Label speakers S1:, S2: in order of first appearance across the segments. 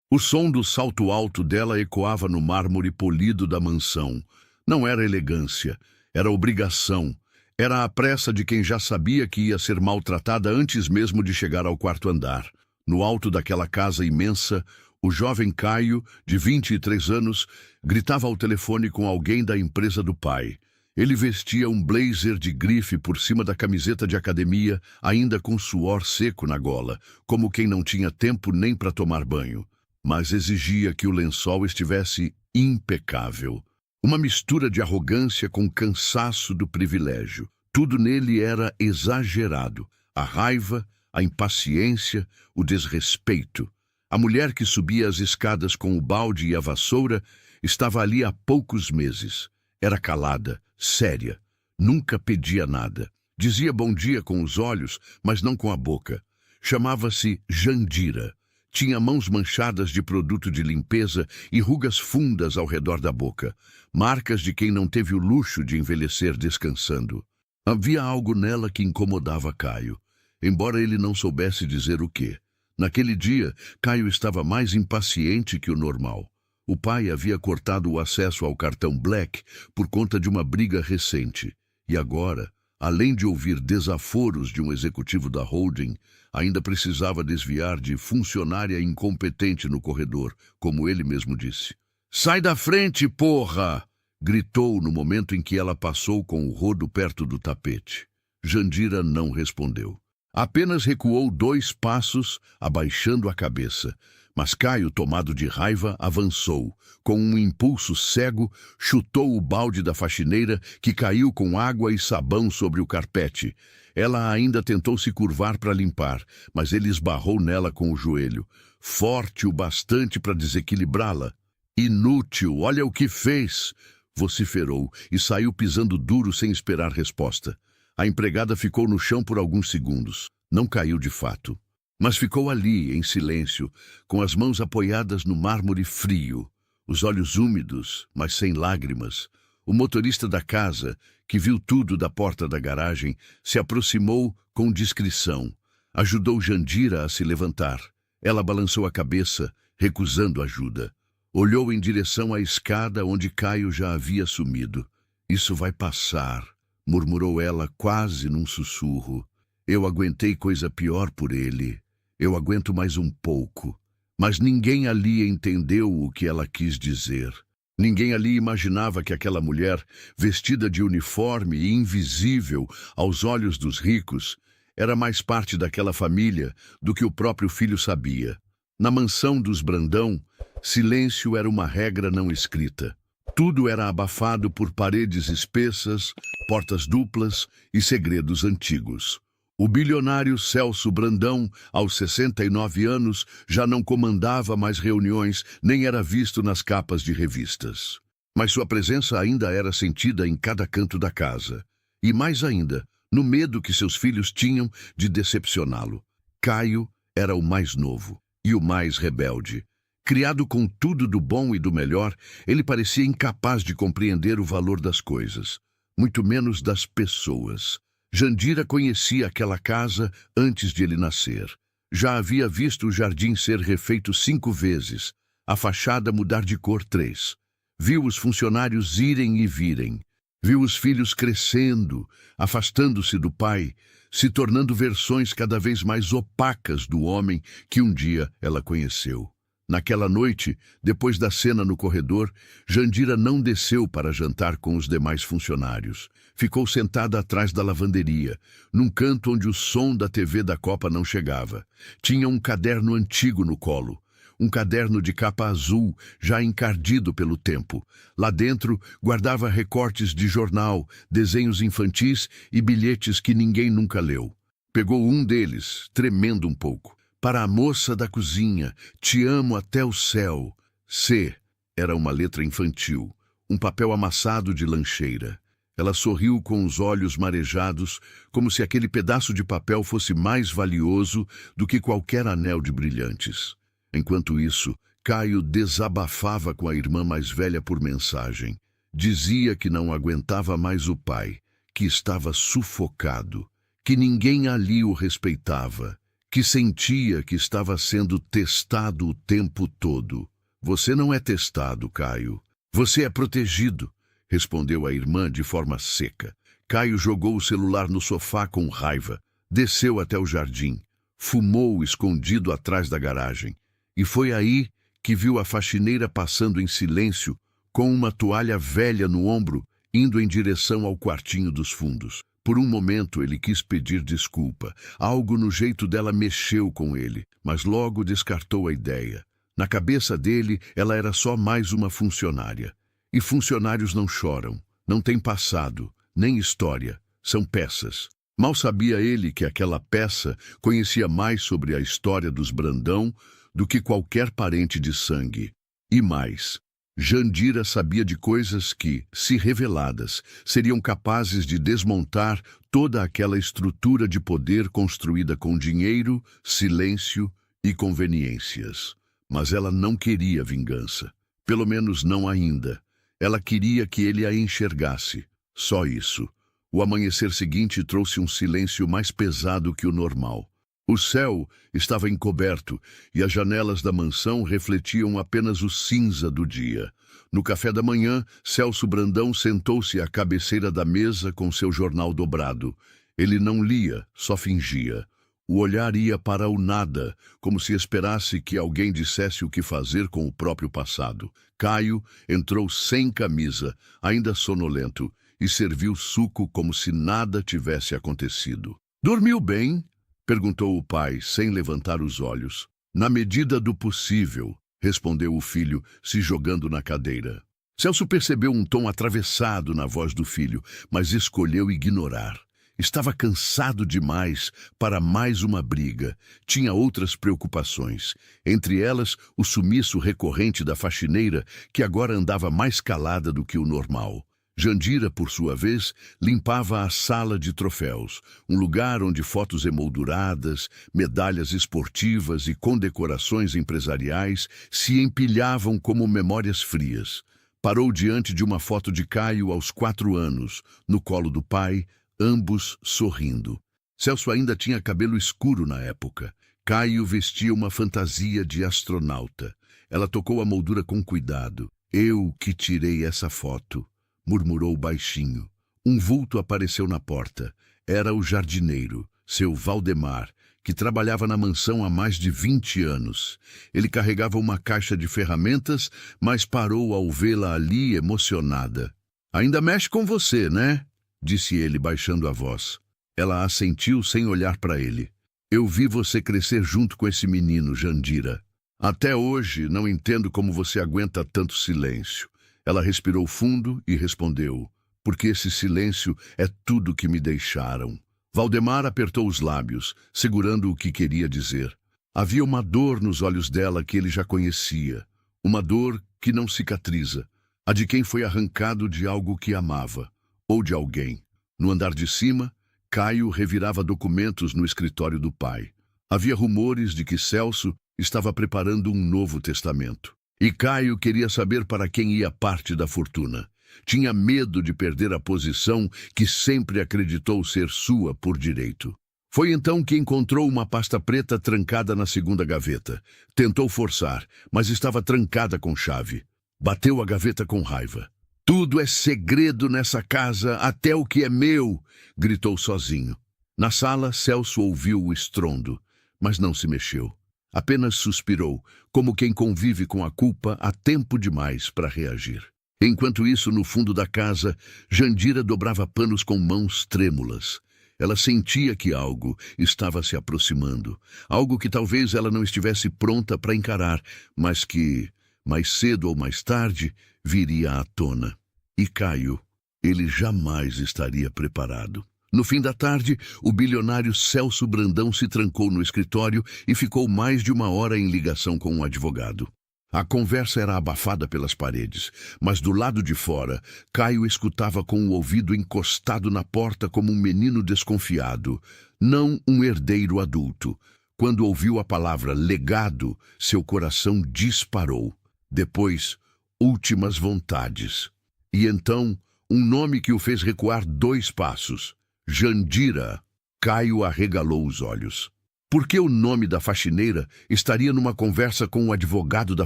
S1: O som do salto alto dela ecoava no mármore polido da mansão. Não era elegância, era obrigação. Era a pressa de quem já sabia que ia ser maltratada antes mesmo de chegar ao quarto andar. No alto daquela casa imensa, o jovem Caio, de 23 anos, gritava ao telefone com alguém da empresa do pai. Ele vestia um blazer de grife por cima da camiseta de academia, ainda com suor seco na gola, como quem não tinha tempo nem para tomar banho. Mas exigia que o lençol estivesse impecável. Uma mistura de arrogância com cansaço do privilégio. Tudo nele era exagerado. A raiva, a impaciência, o desrespeito. A mulher que subia as escadas com o balde e a vassoura estava ali há poucos meses. Era calada, séria, nunca pedia nada. Dizia bom dia com os olhos, mas não com a boca. Chamava-se Jandira. Tinha mãos manchadas de produto de limpeza e rugas fundas ao redor da boca, marcas de quem não teve o luxo de envelhecer descansando. Havia algo nela que incomodava Caio, embora ele não soubesse dizer o quê. Naquele dia, Caio estava mais impaciente que o normal. O pai havia cortado o acesso ao cartão Black por conta de uma briga recente. E agora, além de ouvir desaforos de um executivo da holding, ainda precisava desviar de funcionária incompetente no corredor, como ele mesmo disse. "Sai da frente, porra!" gritou no momento em que ela passou com o rodo perto do tapete. Jandira não respondeu. Apenas recuou 2 passos, abaixando a cabeça. Mas Caio, tomado de raiva, avançou. Com um impulso cego, chutou o balde da faxineira, que caiu com água e sabão sobre o carpete. Ela ainda tentou se curvar para limpar, mas ele esbarrou nela com o joelho, forte o bastante para desequilibrá-la. "Inútil, olha o que fez!" vociferou e saiu pisando duro sem esperar resposta. A empregada ficou no chão por alguns segundos. Não caiu de fato. Mas ficou ali, em silêncio, com as mãos apoiadas no mármore frio, os olhos úmidos, mas sem lágrimas. O motorista da casa, que viu tudo da porta da garagem, se aproximou com discrição. Ajudou Jandira a se levantar. Ela balançou a cabeça, recusando ajuda. Olhou em direção à escada onde Caio já havia sumido. "Isso vai passar", murmurou ela quase num sussurro. "Eu aguentei coisa pior por ele. Eu aguento mais um pouco." Mas ninguém ali entendeu o que ela quis dizer. Ninguém ali imaginava que aquela mulher, vestida de uniforme e invisível aos olhos dos ricos, era mais parte daquela família do que o próprio filho sabia. Na mansão dos Brandão, silêncio era uma regra não escrita. Tudo era abafado por paredes espessas, portas duplas e segredos antigos. O bilionário Celso Brandão, aos 69 anos, já não comandava mais reuniões, nem era visto nas capas de revistas. Mas sua presença ainda era sentida em cada canto da casa. E mais ainda, no medo que seus filhos tinham de decepcioná-lo. Caio era o mais novo e o mais rebelde. Criado com tudo do bom e do melhor, ele parecia incapaz de compreender o valor das coisas, muito menos das pessoas. Jandira conhecia aquela casa antes de ele nascer. Já havia visto o jardim ser refeito 5 vezes, a fachada mudar de cor 3. Viu os funcionários irem e virem. Viu os filhos crescendo, afastando-se do pai, se tornando versões cada vez mais opacas do homem que um dia ela conheceu. Naquela noite, depois da cena no corredor, Jandira não desceu para jantar com os demais funcionários. Ficou sentada atrás da lavanderia, num canto onde o som da TV da Copa não chegava. Tinha um caderno antigo no colo, um caderno de capa azul, já encardido pelo tempo. Lá dentro, guardava recortes de jornal, desenhos infantis e bilhetes que ninguém nunca leu. Pegou um deles, tremendo um pouco. "Para a moça da cozinha, te amo até o céu." C era uma letra infantil, um papel amassado de lancheira. Ela sorriu com os olhos marejados, como se aquele pedaço de papel fosse mais valioso do que qualquer anel de brilhantes. Enquanto isso, Caio desabafava com a irmã mais velha por mensagem. Dizia que não aguentava mais o pai, que estava sufocado, que ninguém ali o respeitava, que sentia que estava sendo testado o tempo todo. Você não é testado, Caio. Você é protegido, respondeu a irmã de forma seca. Caio jogou o celular no sofá com raiva, desceu até o jardim, fumou escondido atrás da garagem. E foi aí que viu a faxineira passando em silêncio, com uma toalha velha no ombro, indo em direção ao quartinho dos fundos. Por um momento ele quis pedir desculpa. Algo no jeito dela mexeu com ele, mas logo descartou a ideia. Na cabeça dele, ela era só mais uma funcionária. E funcionários não choram, não têm passado, nem história, são peças. Mal sabia ele que aquela peça conhecia mais sobre a história dos Brandão do que qualquer parente de sangue. E mais, Jandira sabia de coisas que, se reveladas, seriam capazes de desmontar toda aquela estrutura de poder construída com dinheiro, silêncio e conveniências. Mas ela não queria vingança. Pelo menos não ainda. Ela queria que ele a enxergasse. Só isso. O amanhecer seguinte trouxe um silêncio mais pesado que o normal. O céu estava encoberto e as janelas da mansão refletiam apenas o cinza do dia. No café da manhã, Celso Brandão sentou-se à cabeceira da mesa com seu jornal dobrado. Ele não lia, só fingia. O olhar ia para o nada, como se esperasse que alguém dissesse o que fazer com o próprio passado. Caio entrou sem camisa, ainda sonolento, e serviu suco como se nada tivesse acontecido. "Dormiu bem?" perguntou o pai, sem levantar os olhos. "Na medida do possível", respondeu o filho, se jogando na cadeira. Celso percebeu um tom atravessado na voz do filho, mas escolheu ignorar. Estava cansado demais para mais uma briga. Tinha outras preocupações, entre elas o sumiço recorrente da faxineira, que agora andava mais calada do que o normal. Jandira, por sua vez, limpava a sala de troféus, um lugar onde fotos emolduradas, medalhas esportivas e condecorações empresariais se empilhavam como memórias frias. Parou diante de uma foto de Caio aos 4 anos, no colo do pai, ambos sorrindo. Celso ainda tinha cabelo escuro na época. Caio vestia uma fantasia de astronauta. Ela tocou a moldura com cuidado. "Eu que tirei essa foto", murmurou baixinho. Um vulto apareceu na porta. Era o jardineiro, seu Valdemar, que trabalhava na mansão há mais de 20 anos. Ele carregava uma caixa de ferramentas, mas parou ao vê-la ali emocionada. "Ainda mexe com você, né?" disse ele, baixando a voz. Ela assentiu sem olhar para ele. "Eu vi você crescer junto com esse menino, Jandira. Até hoje não entendo como você aguenta tanto silêncio." Ela respirou fundo e respondeu: "Porque esse silêncio é tudo que me deixaram." Valdemar apertou os lábios, segurando o que queria dizer. Havia uma dor nos olhos dela que ele já conhecia. Uma dor que não cicatriza. A de quem foi arrancado de algo que amava. Ou de alguém. No andar de cima, Caio revirava documentos no escritório do pai. Havia rumores de que Celso estava preparando um novo testamento. E Caio queria saber para quem ia parte da fortuna. Tinha medo de perder a posição que sempre acreditou ser sua por direito. Foi então que encontrou uma pasta preta trancada na segunda gaveta. Tentou forçar, mas estava trancada com chave. Bateu a gaveta com raiva. "Tudo é segredo nessa casa, até o que é meu", gritou sozinho. Na sala, Celso ouviu o estrondo, mas não se mexeu. Apenas suspirou, como quem convive com a culpa há tempo demais para reagir. Enquanto isso, no fundo da casa, Jandira dobrava panos com mãos trêmulas. Ela sentia que algo estava se aproximando, algo que talvez ela não estivesse pronta para encarar, mas que, mais cedo ou mais tarde, viria à tona. E Caio, ele jamais estaria preparado. No fim da tarde, o bilionário Celso Brandão se trancou no escritório e ficou mais de 1 hora em ligação com um advogado. A conversa era abafada pelas paredes, mas do lado de fora, Caio escutava com o ouvido encostado na porta como um menino desconfiado, não um herdeiro adulto. Quando ouviu a palavra legado, seu coração disparou. Depois, últimas vontades. E então, um nome que o fez recuar 2 passos. Jandira. Caio arregalou os olhos. Por que o nome da faxineira estaria numa conversa com o advogado da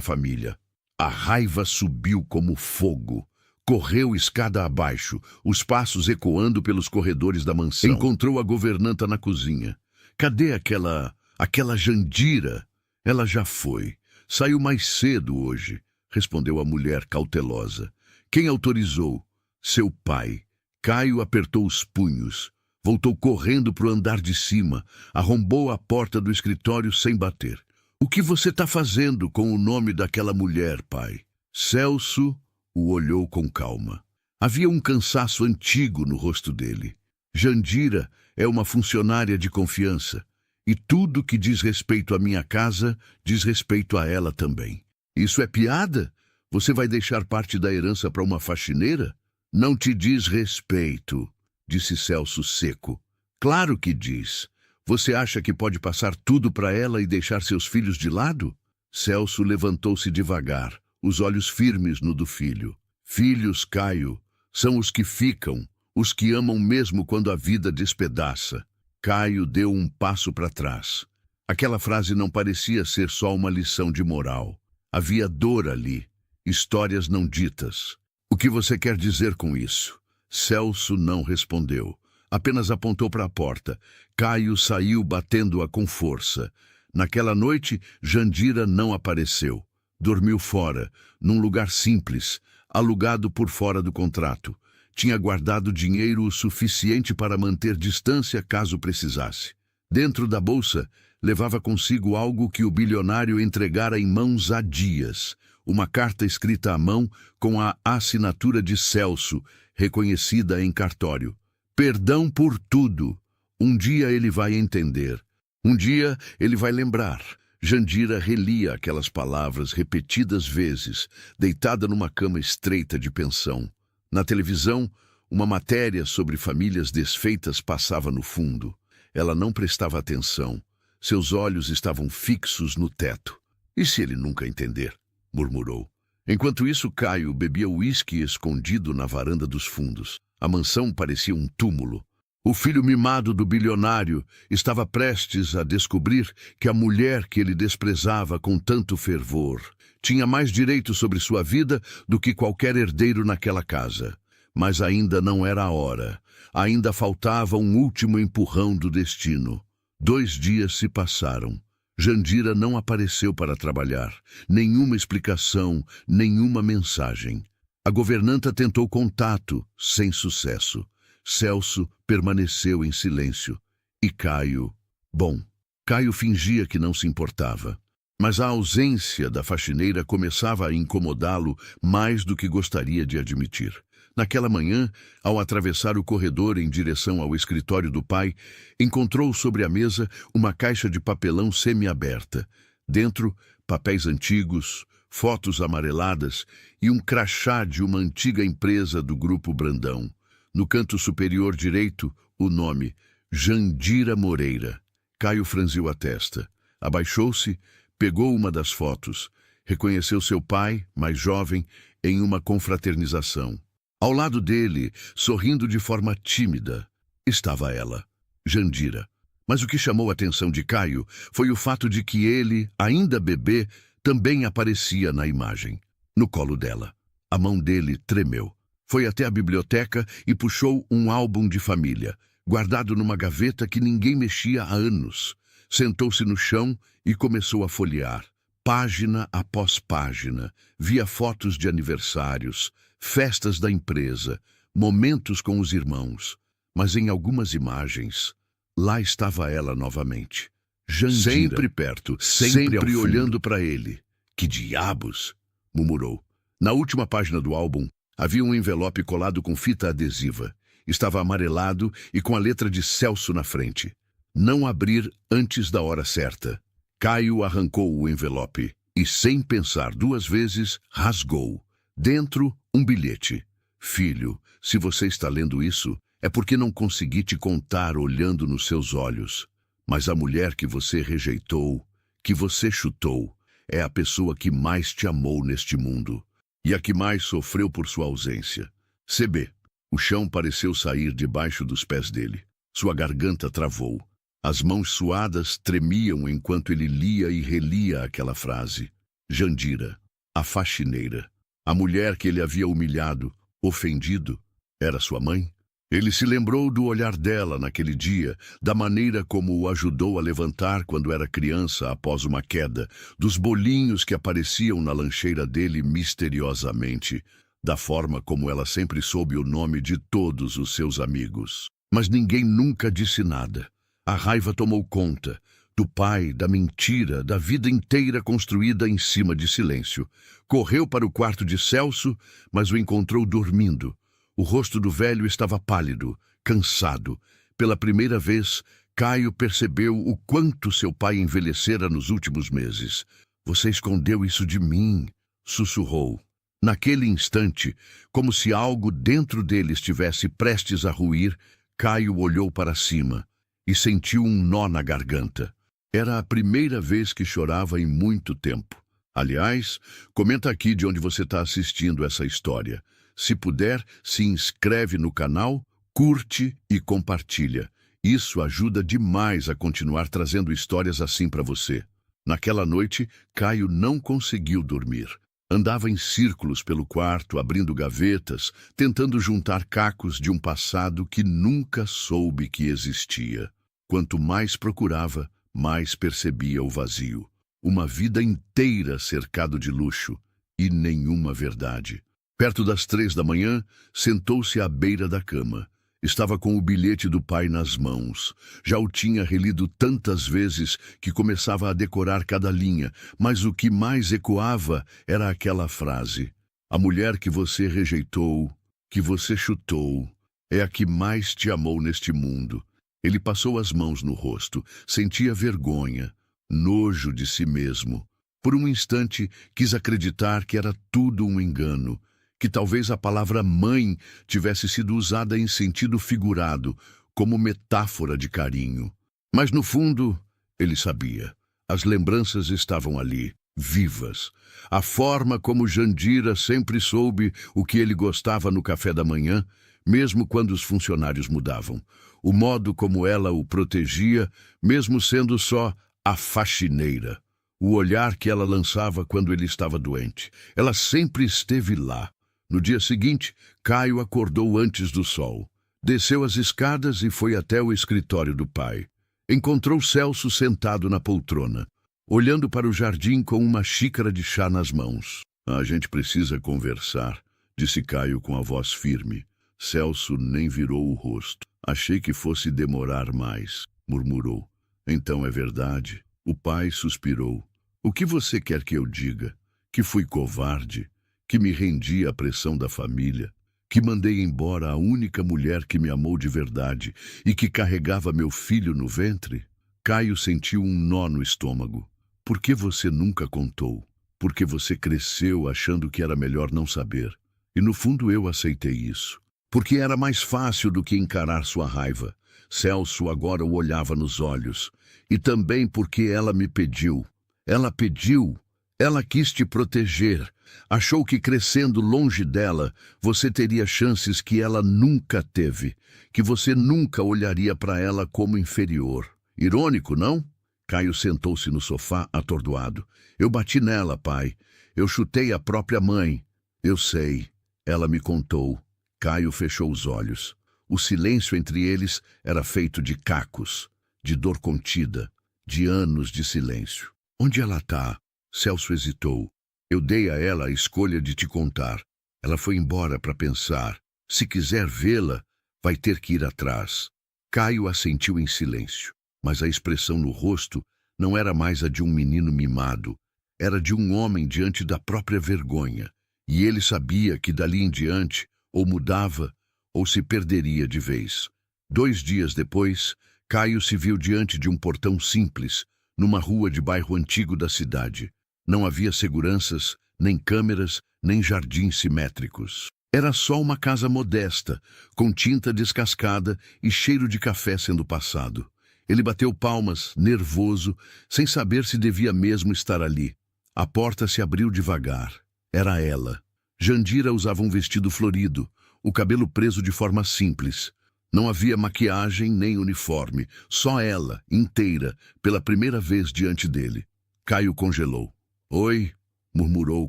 S1: família? A raiva subiu como fogo. Correu escada abaixo, os passos ecoando pelos corredores da mansão. Encontrou a governanta na cozinha. Cadê aquela Jandira? Ela já foi. Saiu mais cedo hoje, respondeu a mulher cautelosa. Quem autorizou? Seu pai. Caio apertou os punhos. Voltou correndo para o andar de cima. Arrombou a porta do escritório sem bater. O que você está fazendo com o nome daquela mulher, pai? Celso o olhou com calma. Havia um cansaço antigo no rosto dele. Jandira é uma funcionária de confiança. E tudo que diz respeito à minha casa, diz respeito a ela também. Isso é piada? Você vai deixar parte da herança para uma faxineira? Não te diz respeito, disse Celso seco. Claro que diz. Você acha que pode passar tudo para ela e deixar seus filhos de lado? Celso levantou-se devagar, os olhos firmes no do filho. Filhos, Caio, são os que ficam, os que amam mesmo quando a vida despedaça. Caio deu um passo para trás. Aquela frase não parecia ser só uma lição de moral. Havia dor ali, histórias não ditas. O que você quer dizer com isso? Celso não respondeu. Apenas apontou para a porta. Caio saiu batendo-a com força. Naquela noite, Jandira não apareceu. Dormiu fora, num lugar simples, alugado por fora do contrato. Tinha guardado dinheiro o suficiente para manter distância caso precisasse. Dentro da bolsa, levava consigo algo que o bilionário entregara em mãos há dias. Uma carta escrita à mão com a assinatura de Celso, reconhecida em cartório. Perdão por tudo. Um dia ele vai entender. Um dia ele vai lembrar. Jandira relia aquelas palavras repetidas vezes, deitada numa cama estreita de pensão. Na televisão, uma matéria sobre famílias desfeitas passava no fundo. Ela não prestava atenção. Seus olhos estavam fixos no teto. E se ele nunca entender? Murmurou. Enquanto isso, Caio bebia uísque escondido na varanda dos fundos. A mansão parecia um túmulo. O filho mimado do bilionário estava prestes a descobrir que a mulher que ele desprezava com tanto fervor tinha mais direito sobre sua vida do que qualquer herdeiro naquela casa. Mas ainda não era a hora. Ainda faltava um último empurrão do destino. 2 dias se passaram. Jandira não apareceu para trabalhar. Nenhuma explicação, nenhuma mensagem. A governanta tentou contato, sem sucesso. Celso permaneceu em silêncio. E Caio... Bom, Caio fingia que não se importava. Mas a ausência da faxineira começava a incomodá-lo mais do que gostaria de admitir. Naquela manhã, ao atravessar o corredor em direção ao escritório do pai, encontrou sobre a mesa uma caixa de papelão semi-aberta. Dentro, papéis antigos, fotos amareladas e um crachá de uma antiga empresa do Grupo Brandão. No canto superior direito, o nome, Jandira Moreira. Caio franziu a testa. Abaixou-se, pegou uma das fotos. Reconheceu seu pai, mais jovem, em uma confraternização. Ao lado dele, sorrindo de forma tímida, estava ela, Jandira. Mas o que chamou a atenção de Caio foi o fato de que ele, ainda bebê, também aparecia na imagem, no colo dela. A mão dele tremeu. Foi até a biblioteca e puxou um álbum de família, guardado numa gaveta que ninguém mexia há anos. Sentou-se no chão e começou a folhear. Página após página, via fotos de aniversários, festas da empresa, momentos com os irmãos. Mas em algumas imagens, lá estava ela novamente. Jandira, sempre perto, sempre olhando para ele. Que diabos! Murmurou. Na última página do álbum, havia um envelope colado com fita adesiva. Estava amarelado e com a letra de Celso na frente. Não abrir antes da hora certa. Caio arrancou o envelope e, sem pensar 2 vezes, rasgou. Dentro, um bilhete. Filho, se você está lendo isso, é porque não consegui te contar olhando nos seus olhos. Mas a mulher que você rejeitou, que você chutou, é a pessoa que mais te amou neste mundo. E a que mais sofreu por sua ausência. CB. O chão pareceu sair debaixo dos pés dele. Sua garganta travou. As mãos suadas tremiam enquanto ele lia e relia aquela frase. Jandira, a faxineira, a mulher que ele havia humilhado, ofendido, era sua mãe? Ele se lembrou do olhar dela naquele dia, da maneira como o ajudou a levantar quando era criança após uma queda, dos bolinhos que apareciam na lancheira dele misteriosamente, da forma como ela sempre soube o nome de todos os seus amigos. Mas ninguém nunca disse nada. A raiva tomou conta do pai, da mentira, da vida inteira construída em cima de silêncio. Correu para o quarto de Celso, mas o encontrou dormindo. O rosto do velho estava pálido, cansado. Pela primeira vez, Caio percebeu o quanto seu pai envelhecera nos últimos meses. "Você escondeu isso de mim", sussurrou. Naquele instante, como se algo dentro dele estivesse prestes a ruir, Caio olhou para cima e sentiu um nó na garganta. Era a primeira vez que chorava em muito tempo. Aliás, comenta aqui de onde você está assistindo essa história. Se puder, se inscreve no canal, curte e compartilha. Isso ajuda demais a continuar trazendo histórias assim para você. Naquela noite, Caio não conseguiu dormir. Andava em círculos pelo quarto, abrindo gavetas, tentando juntar cacos de um passado que nunca soube que existia. Quanto mais procurava, mais percebia o vazio. Uma vida inteira cercado de luxo e nenhuma verdade. Perto das 3 da manhã, sentou-se à beira da cama. Estava com o bilhete do pai nas mãos. Já o tinha relido tantas vezes que começava a decorar cada linha, mas o que mais ecoava era aquela frase: "A mulher que você rejeitou, que você chutou, é a que mais te amou neste mundo." Ele passou as mãos no rosto, sentia vergonha, nojo de si mesmo. Por um instante, quis acreditar que era tudo um engano, que talvez a palavra mãe tivesse sido usada em sentido figurado, como metáfora de carinho. Mas no fundo, ele sabia. As lembranças estavam ali, vivas. A forma como Jandira sempre soube o que ele gostava no café da manhã, mesmo quando os funcionários mudavam. O modo como ela o protegia, mesmo sendo só a faxineira. O olhar que ela lançava quando ele estava doente. Ela sempre esteve lá. No dia seguinte, Caio acordou antes do sol. Desceu as escadas e foi até o escritório do pai. Encontrou Celso sentado na poltrona, olhando para o jardim com uma xícara de chá nas mãos. "A gente precisa conversar", disse Caio com a voz firme. Celso nem virou o rosto. "Achei que fosse demorar mais", murmurou. "Então é verdade." O pai suspirou. "O que você quer que eu diga? Que fui covarde? Que me rendi à pressão da família? Que mandei embora a única mulher que me amou de verdade e que carregava meu filho no ventre?" Caio sentiu um nó no estômago. "Por que você nunca contou? Porque você cresceu achando que era melhor não saber. E no fundo eu aceitei isso. Porque era mais fácil do que encarar sua raiva." Celso agora o olhava nos olhos. "E também porque ela me pediu. Ela pediu. Ela quis te proteger. Achou que crescendo longe dela, você teria chances que ela nunca teve. Que você nunca olharia para ela como inferior. Irônico, não?" Caio sentou-se no sofá, atordoado. "Eu bati nela, pai. Eu chutei a própria mãe." "Eu sei." Ela me contou. Caio fechou os olhos. O silêncio entre eles era feito de cacos, de dor contida, de anos de silêncio. "Onde ela está?" Celso hesitou. "Eu dei a ela a escolha de te contar. Ela foi embora para pensar. Se quiser vê-la, vai ter que ir atrás." Caio assentiu em silêncio, mas a expressão no rosto não era mais a de um menino mimado. Era de um homem diante da própria vergonha. E ele sabia que dali em diante ou mudava ou se perderia de vez. 2 dias depois, Caio se viu diante de um portão simples, numa rua de bairro antigo da cidade. Não havia seguranças, nem câmeras, nem jardins simétricos. Era só uma casa modesta, com tinta descascada e cheiro de café sendo passado. Ele bateu palmas, nervoso, sem saber se devia mesmo estar ali. A porta se abriu devagar. Era ela. Jandira usava um vestido florido, o cabelo preso de forma simples. Não havia maquiagem nem uniforme, só ela, inteira, pela primeira vez diante dele. Caio congelou. Oi, murmurou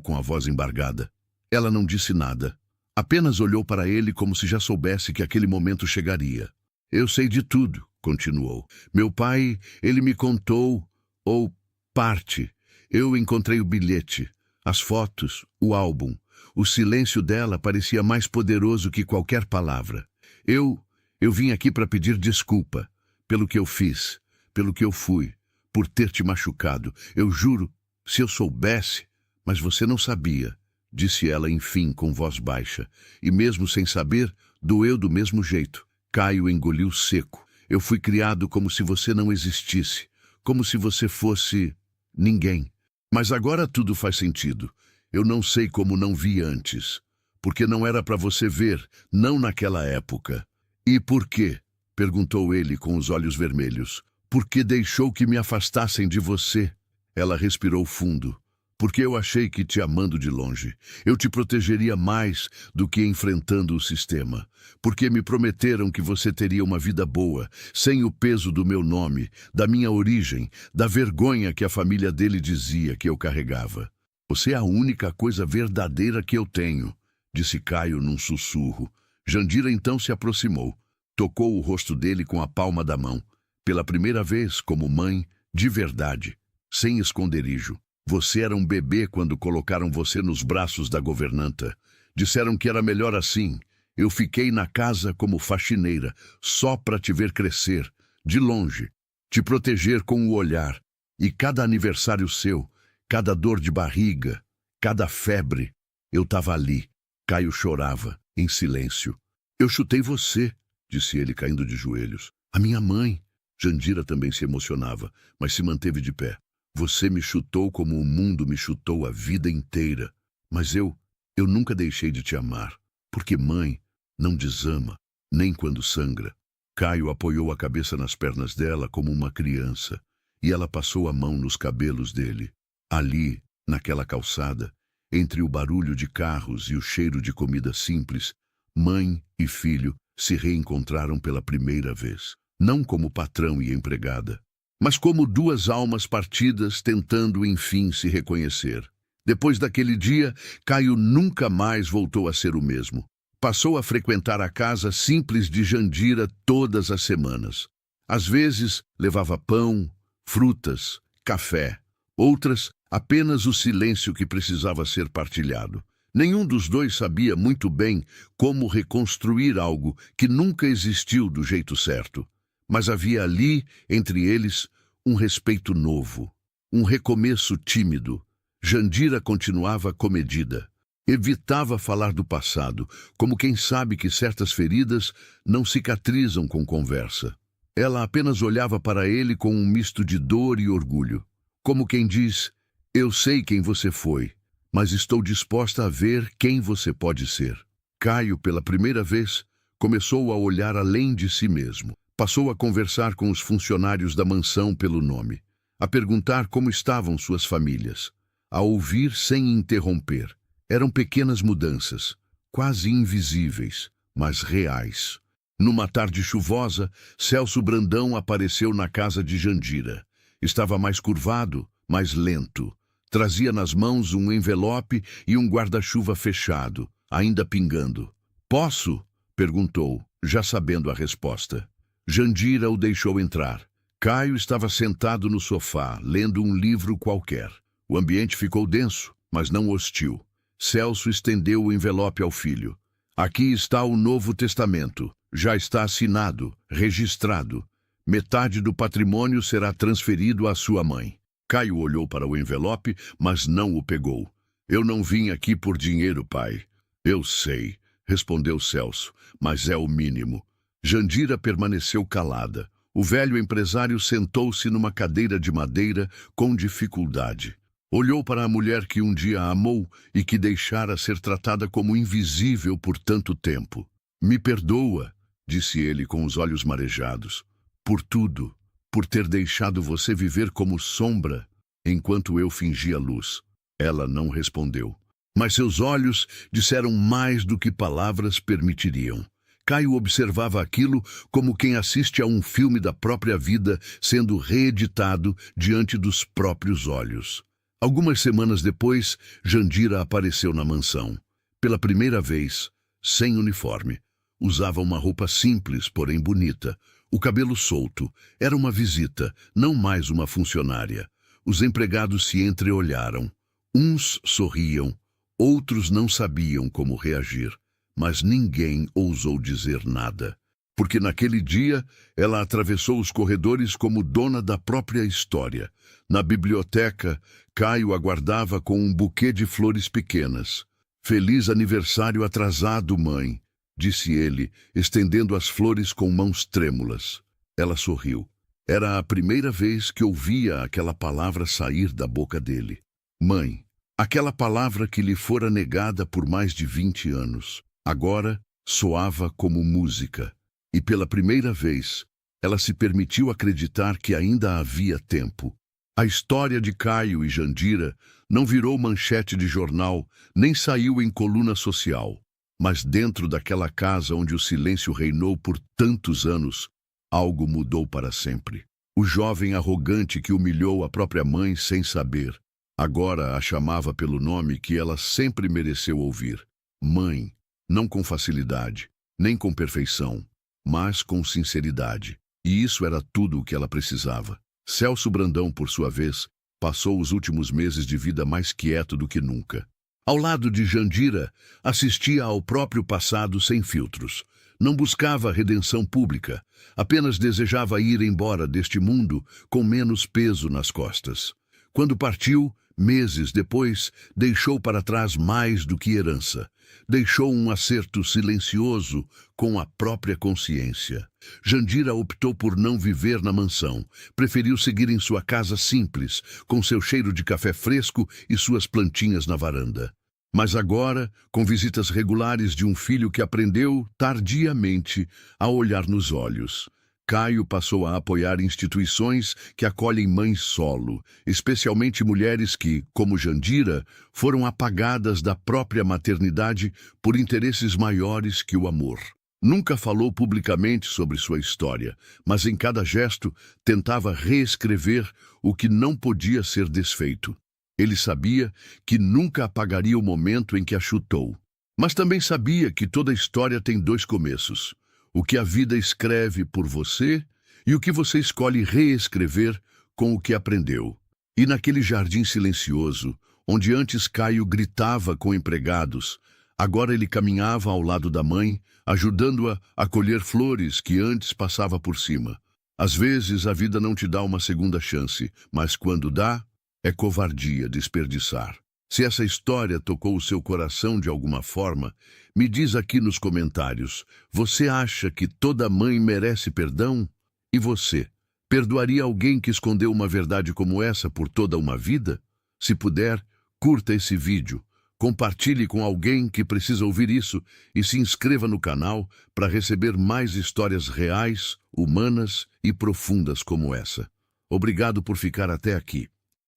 S1: com a voz embargada. Ela não disse nada. Apenas olhou para ele como se já soubesse que aquele momento chegaria. Eu sei de tudo, continuou. Meu pai, ele me contou, ou parte. Eu encontrei o bilhete, as fotos, o álbum. O silêncio dela parecia mais poderoso que qualquer palavra. Eu vim aqui para pedir desculpa pelo que eu fiz, pelo que eu fui, por ter te machucado. Eu juro, se eu soubesse, mas você não sabia, disse ela enfim com voz baixa. E mesmo sem saber, doeu do mesmo jeito. Caio engoliu seco. Eu fui criado como se você não existisse, como se você fosse ninguém. Mas agora tudo faz sentido. Eu não sei como não vi antes. Porque não era para você ver, não naquela época. E por quê? Perguntou ele com os olhos vermelhos. Por que deixou que me afastassem de você? Ela respirou fundo. Porque eu achei que te amando de longe, eu te protegeria mais do que enfrentando o sistema. Porque me prometeram que você teria uma vida boa, sem o peso do meu nome, da minha origem, da vergonha que a família dele dizia que eu carregava. Você é a única coisa verdadeira que eu tenho, disse Caio num sussurro. Jandira então se aproximou, tocou o rosto dele com a palma da mão. Pela primeira vez, como mãe, de verdade, sem esconderijo. Você era um bebê quando colocaram você nos braços da governanta. Disseram que era melhor assim. Eu fiquei na casa como faxineira, só para te ver crescer, de longe, te proteger com o olhar. E cada aniversário seu, cada dor de barriga, cada febre, eu estava ali. Caio chorava, em silêncio. Eu chutei você, disse ele caindo de joelhos. A minha mãe. Jandira também se emocionava, mas se manteve de pé. Você me chutou como o mundo me chutou a vida inteira. Mas eu nunca deixei de te amar. Porque mãe não desama, nem quando sangra. Caio apoiou a cabeça nas pernas dela como uma criança. E ela passou a mão nos cabelos dele. Ali, naquela calçada, entre o barulho de carros e o cheiro de comida simples, mãe e filho se reencontraram pela primeira vez. Não como patrão e empregada, mas como duas almas partidas tentando enfim se reconhecer. Depois daquele dia, Caio nunca mais voltou a ser o mesmo. Passou a frequentar a casa simples de Jandira todas as semanas. Às vezes, levava pão, frutas, café. Outras, apenas o silêncio que precisava ser partilhado. Nenhum dos dois sabia muito bem como reconstruir algo que nunca existiu do jeito certo. Mas havia ali, entre eles, um respeito novo, um recomeço tímido. Jandira continuava comedida. Evitava falar do passado, como quem sabe que certas feridas não cicatrizam com conversa. Ela apenas olhava para ele com um misto de dor e orgulho. Como quem diz, eu sei quem você foi, mas estou disposta a ver quem você pode ser. Caio, pela primeira vez, começou a olhar além de si mesmo. Passou a conversar com os funcionários da mansão pelo nome, a perguntar como estavam suas famílias, a ouvir sem interromper. Eram pequenas mudanças, quase invisíveis, mas reais. Numa tarde chuvosa, Celso Brandão apareceu na casa de Jandira. Estava mais curvado, mais lento. Trazia nas mãos um envelope e um guarda-chuva fechado, ainda pingando. Posso? Perguntou, já sabendo a resposta. Jandira o deixou entrar. Caio estava sentado no sofá, lendo um livro qualquer. O ambiente ficou denso, mas não hostil. Celso estendeu o envelope ao filho. Aqui está o Novo Testamento. Já está assinado, registrado. Metade do patrimônio será transferido à sua mãe. Caio olhou para o envelope, mas não o pegou. Eu não vim aqui por dinheiro, pai. Eu sei, respondeu Celso, mas é o mínimo. Jandira permaneceu calada. O velho empresário sentou-se numa cadeira de madeira com dificuldade. Olhou para a mulher que um dia amou e que deixara ser tratada como invisível por tanto tempo. Me perdoa, disse ele com os olhos marejados, por tudo, por ter deixado você viver como sombra enquanto eu fingia luz. Ela não respondeu. Mas seus olhos disseram mais do que palavras permitiriam. Caio observava aquilo como quem assiste a um filme da própria vida sendo reeditado diante dos próprios olhos. Algumas semanas depois, Jandira apareceu na mansão. Pela primeira vez, sem uniforme. Usava uma roupa simples, porém bonita. O cabelo solto. Era uma visita, não mais uma funcionária. Os empregados se entreolharam. Uns sorriam, outros não sabiam como reagir. Mas ninguém ousou dizer nada, porque naquele dia ela atravessou os corredores como dona da própria história. Na biblioteca, Caio aguardava com um buquê de flores pequenas. "Feliz aniversário atrasado, mãe", disse ele, estendendo as flores com mãos trêmulas. Ela sorriu. Era a primeira vez que ouvia aquela palavra sair da boca dele. Mãe, aquela palavra que lhe fora negada por mais de 20 anos. Agora soava como música, e pela primeira vez ela se permitiu acreditar que ainda havia tempo. A história de Caio e Jandira não virou manchete de jornal, nem saiu em coluna social. Mas dentro daquela casa onde o silêncio reinou por tantos anos, algo mudou para sempre. O jovem arrogante que humilhou a própria mãe sem saber, agora a chamava pelo nome que ela sempre mereceu ouvir. Mãe. Não com facilidade, nem com perfeição, mas com sinceridade. E isso era tudo o que ela precisava. Celso Brandão, por sua vez, passou os últimos meses de vida mais quieto do que nunca. Ao lado de Jandira, assistia ao próprio passado sem filtros. Não buscava redenção pública, apenas desejava ir embora deste mundo com menos peso nas costas. Quando partiu, meses depois, deixou para trás mais do que herança. Deixou um acerto silencioso com a própria consciência. Jandira optou por não viver na mansão. Preferiu seguir em sua casa simples, com seu cheiro de café fresco e suas plantinhas na varanda. Mas agora, com visitas regulares de um filho que aprendeu, tardiamente, a olhar nos olhos. Caio passou a apoiar instituições que acolhem mães solo, especialmente mulheres que, como Jandira, foram apagadas da própria maternidade por interesses maiores que o amor. Nunca falou publicamente sobre sua história, mas em cada gesto tentava reescrever o que não podia ser desfeito. Ele sabia que nunca apagaria o momento em que a chutou, mas também sabia que toda história tem dois começos. O que a vida escreve por você e o que você escolhe reescrever com o que aprendeu. E naquele jardim silencioso, onde antes Caio gritava com empregados, agora ele caminhava ao lado da mãe, ajudando-a a colher flores que antes passava por cima. Às vezes a vida não te dá uma segunda chance, mas quando dá, é covardia desperdiçar. Se essa história tocou o seu coração de alguma forma, me diz aqui nos comentários. Você acha que toda mãe merece perdão? E você? Perdoaria alguém que escondeu uma verdade como essa por toda uma vida? Se puder, curta esse vídeo, compartilhe com alguém que precisa ouvir isso e se inscreva no canal para receber mais histórias reais, humanas e profundas como essa. Obrigado por ficar até aqui.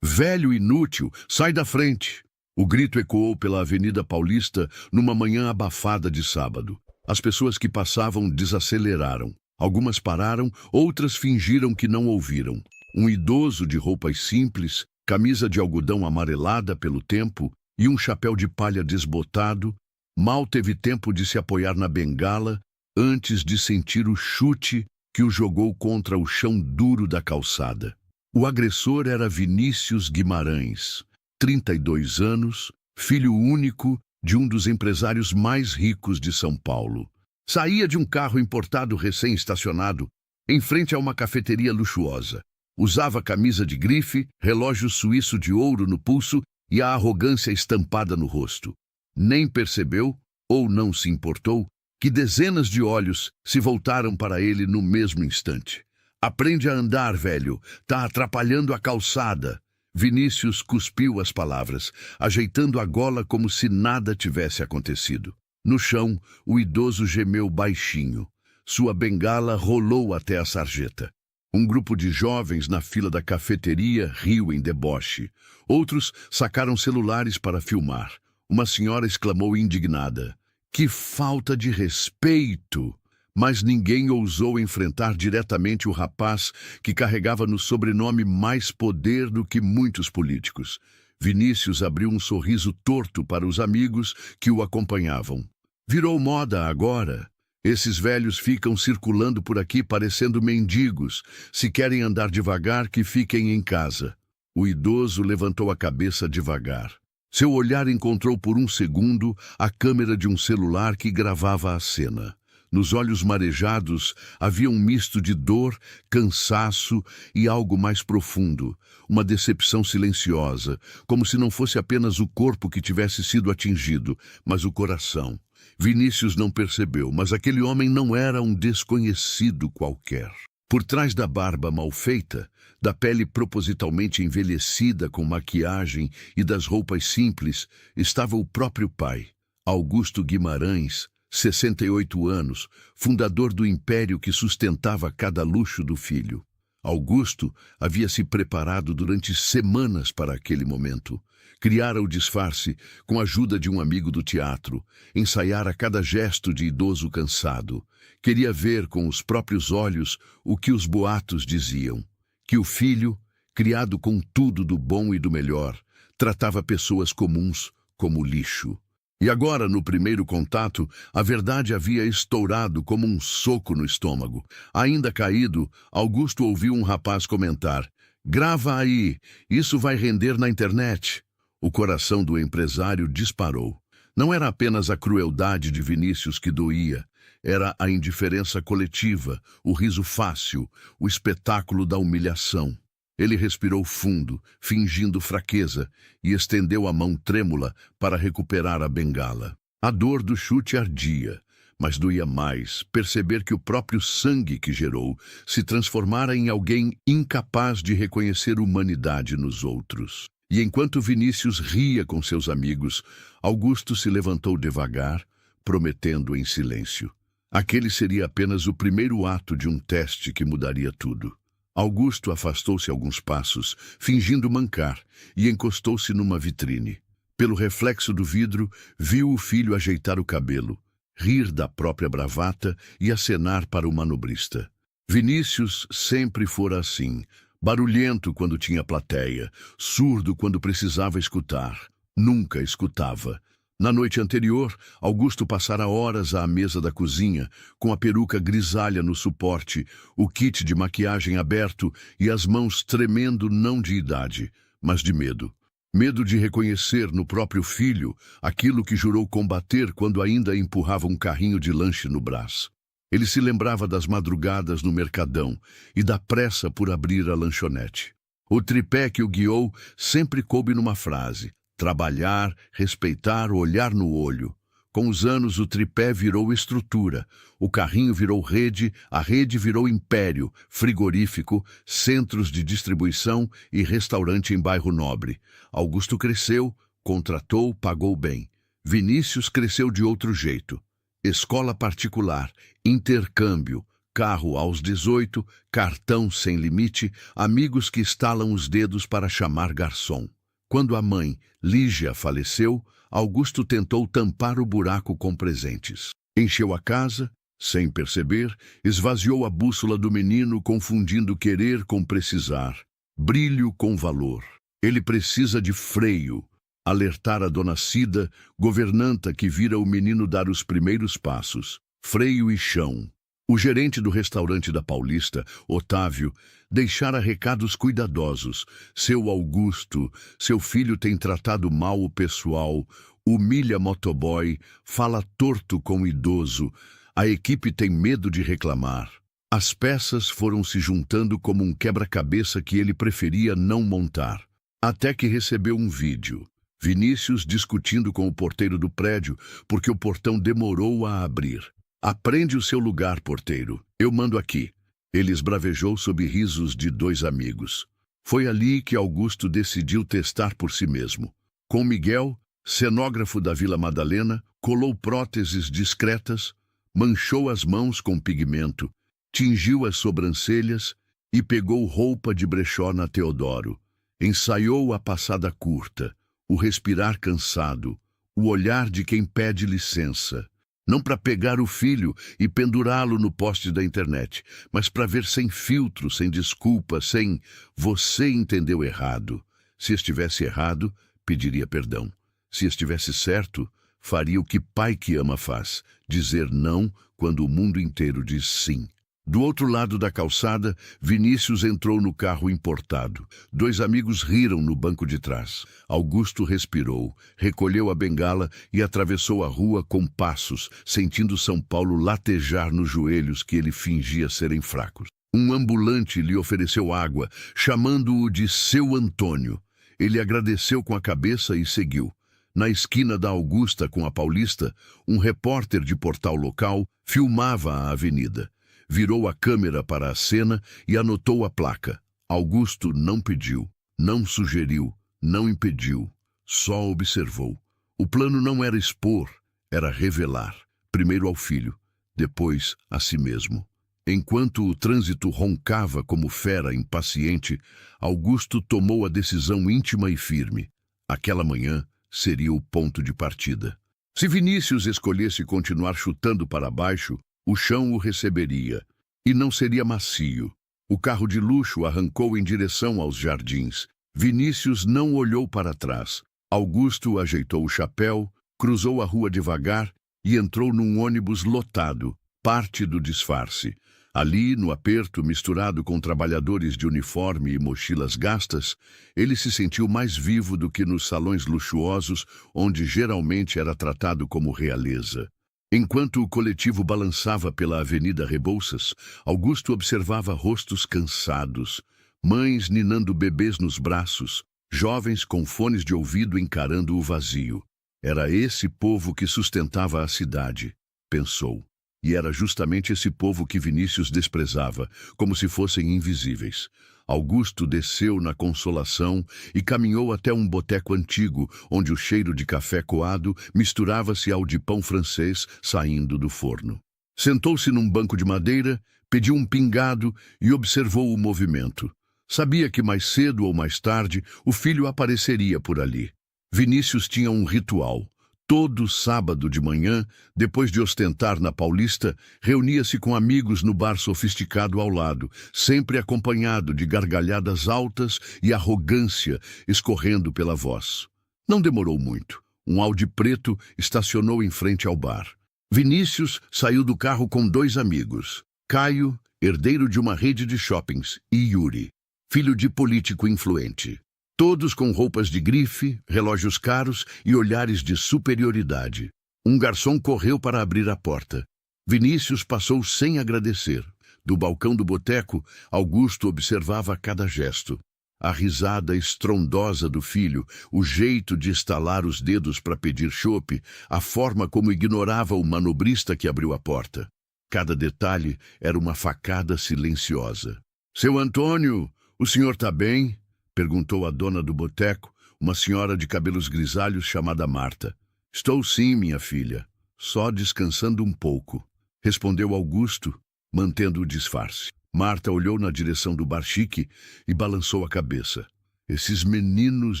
S1: Velho inútil, sai da frente! O grito ecoou pela Avenida Paulista numa manhã abafada de sábado. As pessoas que passavam desaceleraram. Algumas pararam, outras fingiram que não ouviram. Um idoso de roupas simples, camisa de algodão amarelada pelo tempo e um chapéu de palha desbotado, mal teve tempo de se apoiar na bengala antes de sentir o chute que o jogou contra o chão duro da calçada. O agressor era Vinícius Guimarães, 32 anos, filho único de um dos empresários mais ricos de São Paulo. Saía de um carro importado recém-estacionado, em frente a uma cafeteria luxuosa. Usava camisa de grife, relógio suíço de ouro no pulso e a arrogância estampada no rosto. Nem percebeu, ou não se importou, que dezenas de olhos se voltaram para ele no mesmo instante. Aprende a andar, velho. Tá atrapalhando a calçada. Vinícius cuspiu as palavras, ajeitando a gola como se nada tivesse acontecido. No chão, o idoso gemeu baixinho. Sua bengala rolou até a sarjeta. Um grupo de jovens na fila da cafeteria riu em deboche. Outros sacaram celulares para filmar. Uma senhora exclamou indignada: Que falta de respeito! Mas ninguém ousou enfrentar diretamente o rapaz que carregava no sobrenome mais poder do que muitos políticos. Vinícius abriu um sorriso torto para os amigos que o acompanhavam. Virou moda agora. Esses velhos ficam circulando por aqui parecendo mendigos. Se querem andar devagar, que fiquem em casa. O idoso levantou a cabeça devagar. Seu olhar encontrou por um segundo a câmera de um celular que gravava a cena. Nos olhos marejados havia um misto de dor, cansaço e algo mais profundo, uma decepção silenciosa, como se não fosse apenas o corpo que tivesse sido atingido, mas o coração. Vinícius não percebeu, mas aquele homem não era um desconhecido qualquer. Por trás da barba mal feita, da pele propositalmente envelhecida com maquiagem e das roupas simples, estava o próprio pai, Augusto Guimarães, 68 anos, fundador do império que sustentava cada luxo do filho. Augusto havia se preparado durante semanas para aquele momento. Criara o disfarce com a ajuda de um amigo do teatro, ensaiara cada gesto de idoso cansado. Queria ver com os próprios olhos o que os boatos diziam. Que o filho, criado com tudo do bom e do melhor, tratava pessoas comuns como lixo. E agora, no primeiro contato, a verdade havia estourado como um soco no estômago. Ainda caído, Augusto ouviu um rapaz comentar: "Grava aí, isso vai render na internet." O coração do empresário disparou. Não era apenas a crueldade de Vinícius que doía, era a indiferença coletiva, o riso fácil, o espetáculo da humilhação. Ele respirou fundo, fingindo fraqueza, e estendeu a mão trêmula para recuperar a bengala. A dor do chute ardia, mas doía mais perceber que o próprio sangue que gerou se transformara em alguém incapaz de reconhecer humanidade nos outros. E enquanto Vinícius ria com seus amigos, Augusto se levantou devagar, prometendo em silêncio. Aquele seria apenas o primeiro ato de um teste que mudaria tudo. Augusto afastou-se alguns passos, fingindo mancar, e encostou-se numa vitrine. Pelo reflexo do vidro, viu o filho ajeitar o cabelo, rir da própria bravata e acenar para o manobrista. Vinícius sempre fora assim, barulhento quando tinha plateia, surdo quando precisava escutar. Nunca escutava. Na noite anterior, Augusto passara horas à mesa da cozinha, com a peruca grisalha no suporte, o kit de maquiagem aberto e as mãos tremendo não de idade, mas de medo. Medo de reconhecer no próprio filho aquilo que jurou combater quando ainda empurrava um carrinho de lanche no braço. Ele se lembrava das madrugadas no Mercadão e da pressa por abrir a lanchonete. O tripé que o guiou sempre coube numa frase: trabalhar, respeitar, olhar no olho. Com os anos, o tripé virou estrutura, o carrinho virou rede, a rede virou império, frigorífico, centros de distribuição e restaurante em bairro nobre. Augusto cresceu, contratou, pagou bem. Vinícius cresceu de outro jeito. Escola particular, intercâmbio, carro aos 18, cartão sem limite, amigos que estalam os dedos para chamar garçom. Quando a mãe, Lígia, faleceu, Augusto tentou tampar o buraco com presentes. Encheu a casa, sem perceber, esvaziou a bússola do menino, confundindo querer com precisar, brilho com valor. Ele precisa de freio, alertar a dona Cida, governanta que vira o menino dar os primeiros passos. Freio e chão. O gerente do restaurante da Paulista, Otávio, deixara recados cuidadosos. Seu Augusto, seu filho tem tratado mal o pessoal, humilha motoboy, fala torto com o idoso, a equipe tem medo de reclamar. As peças foram se juntando como um quebra-cabeça que ele preferia não montar. Até que recebeu um vídeo. Vinícius discutindo com o porteiro do prédio porque o portão demorou a abrir. "Aprende o seu lugar, porteiro. Eu mando aqui." Ele esbravejou sob risos de dois amigos. Foi ali que Augusto decidiu testar por si mesmo. Com Miguel, cenógrafo da Vila Madalena, colou próteses discretas, manchou as mãos com pigmento, tingiu as sobrancelhas e pegou roupa de brechó na Teodoro. Ensaiou a passada curta, o respirar cansado, o olhar de quem pede licença. Não para pegar o filho e pendurá-lo no poste da internet, mas para ver sem filtro, sem desculpa, sem "você entendeu errado". Se estivesse errado, pediria perdão. Se estivesse certo, faria o que pai que ama faz, dizer não quando o mundo inteiro diz sim. Do outro lado da calçada, Vinícius entrou no carro importado. Dois amigos riram no banco de trás. Augusto respirou, recolheu a bengala e atravessou a rua com passos, sentindo São Paulo latejar nos joelhos que ele fingia serem fracos. Um ambulante lhe ofereceu água, chamando-o de seu Antônio. Ele agradeceu com a cabeça e seguiu. Na esquina da Augusta com a Paulista, um repórter de portal local filmava a avenida. Virou a câmera para a cena e anotou a placa. Augusto não pediu, não sugeriu, não impediu, só observou. O plano não era expor, era revelar, primeiro ao filho, depois a si mesmo. Enquanto o trânsito roncava como fera impaciente, Augusto tomou a decisão íntima e firme. Aquela manhã seria o ponto de partida. Se Vinícius escolhesse continuar chutando para baixo, o chão o receberia, e não seria macio. O carro de luxo arrancou em direção aos jardins. Vinícius não olhou para trás. Augusto ajeitou o chapéu, cruzou a rua devagar e entrou num ônibus lotado, parte do disfarce. Ali, no aperto, misturado com trabalhadores de uniforme e mochilas gastas, ele se sentiu mais vivo do que nos salões luxuosos, onde geralmente era tratado como realeza. Enquanto o coletivo balançava pela Avenida Rebouças, Augusto observava rostos cansados, mães ninando bebês nos braços, jovens com fones de ouvido encarando o vazio. Era esse povo que sustentava a cidade, pensou. E era justamente esse povo que Vinícius desprezava, como se fossem invisíveis. Augusto desceu na Consolação e caminhou até um boteco antigo, onde o cheiro de café coado misturava-se ao de pão francês saindo do forno. Sentou-se num banco de madeira, pediu um pingado e observou o movimento. Sabia que mais cedo ou mais tarde o filho apareceria por ali. Vinícius tinha um ritual. Todo sábado de manhã, depois de ostentar na Paulista, reunia-se com amigos no bar sofisticado ao lado, sempre acompanhado de gargalhadas altas e arrogância escorrendo pela voz. Não demorou muito. Um Audi preto estacionou em frente ao bar. Vinícius saiu do carro com dois amigos, Caio, herdeiro de uma rede de shoppings, e Yuri, filho de político influente. Todos com roupas de grife, relógios caros e olhares de superioridade. Um garçom correu para abrir a porta. Vinícius passou sem agradecer. Do balcão do boteco, Augusto observava cada gesto. A risada estrondosa do filho, o jeito de estalar os dedos para pedir chope, a forma como ignorava o manobrista que abriu a porta. Cada detalhe era uma facada silenciosa. "Seu Antônio, o senhor está bem?" perguntou a dona do boteco, uma senhora de cabelos grisalhos chamada Marta. "Estou sim, minha filha. Só descansando um pouco", respondeu Augusto, mantendo o disfarce. Marta olhou na direção do bar chique e balançou a cabeça. "Esses meninos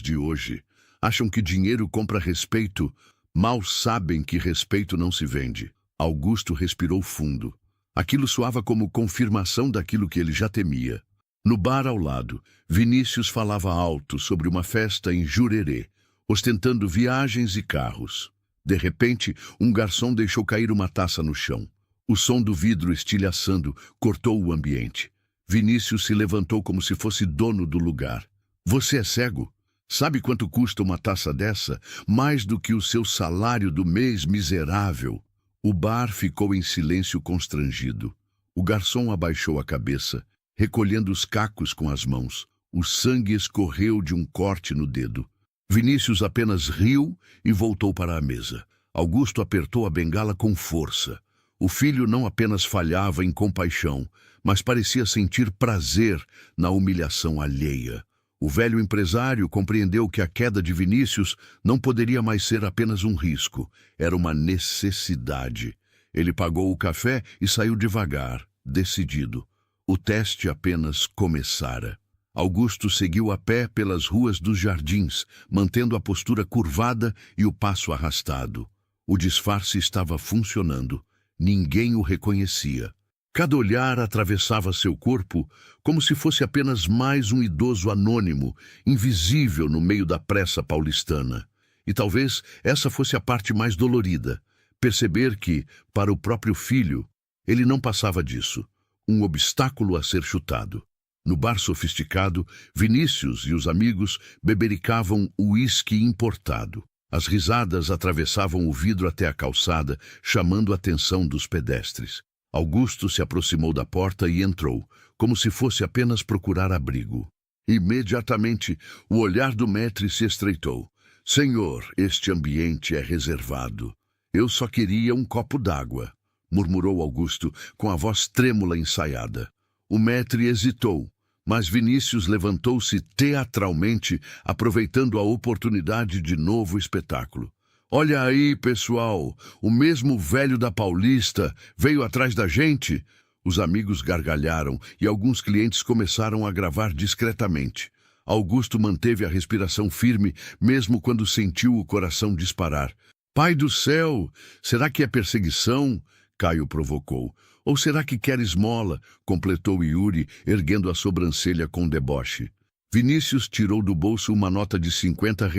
S1: de hoje acham que dinheiro compra respeito. Mal sabem que respeito não se vende." Augusto respirou fundo. Aquilo soava como confirmação daquilo que ele já temia. No bar ao lado, Vinícius falava alto sobre uma festa em Jurerê, ostentando viagens e carros. De repente, um garçom deixou cair uma taça no chão. O som do vidro estilhaçando cortou o ambiente. Vinícius se levantou como se fosse dono do lugar. "Você é cego? Sabe quanto custa uma taça dessa? Mais do que o seu salário do mês, miserável." O bar ficou em silêncio constrangido. O garçom abaixou a cabeça, recolhendo os cacos com as mãos. O sangue escorreu de um corte no dedo. Vinícius apenas riu e voltou para a mesa. Augusto apertou a bengala com força. O filho não apenas falhava em compaixão, mas parecia sentir prazer na humilhação alheia. O velho empresário compreendeu que a queda de Vinícius não poderia mais ser apenas um risco, era uma necessidade. Ele pagou o café e saiu devagar, decidido. O teste apenas começara. Augusto seguiu a pé pelas ruas dos jardins, mantendo a postura curvada e o passo arrastado. O disfarce estava funcionando. Ninguém o reconhecia. Cada olhar atravessava seu corpo como se fosse apenas mais um idoso anônimo, invisível no meio da pressa paulistana. E talvez essa fosse a parte mais dolorida, perceber que, para o próprio filho, ele não passava disso, um obstáculo a ser chutado. No bar sofisticado, Vinícius e os amigos bebericavam uísque importado. As risadas atravessavam o vidro até a calçada, chamando a atenção dos pedestres. Augusto se aproximou da porta e entrou, como se fosse apenas procurar abrigo. Imediatamente, o olhar do maître se estreitou. «Senhor, este ambiente é reservado. Eu só queria um copo d'água», murmurou Augusto, com a voz trêmula ensaiada. O maître hesitou, mas Vinícius levantou-se teatralmente, aproveitando a oportunidade de novo espetáculo. «Olha aí, pessoal, o mesmo velho da Paulista veio atrás da gente!» Os amigos gargalharam e alguns clientes começaram a gravar discretamente. Augusto manteve a respiração firme, mesmo quando sentiu o coração disparar. «Pai do céu! Será que é perseguição?» Caio provocou. «Ou será que quer esmola?» completou Yuri, erguendo a sobrancelha com deboche. Vinícius tirou do bolso uma nota de R$ 50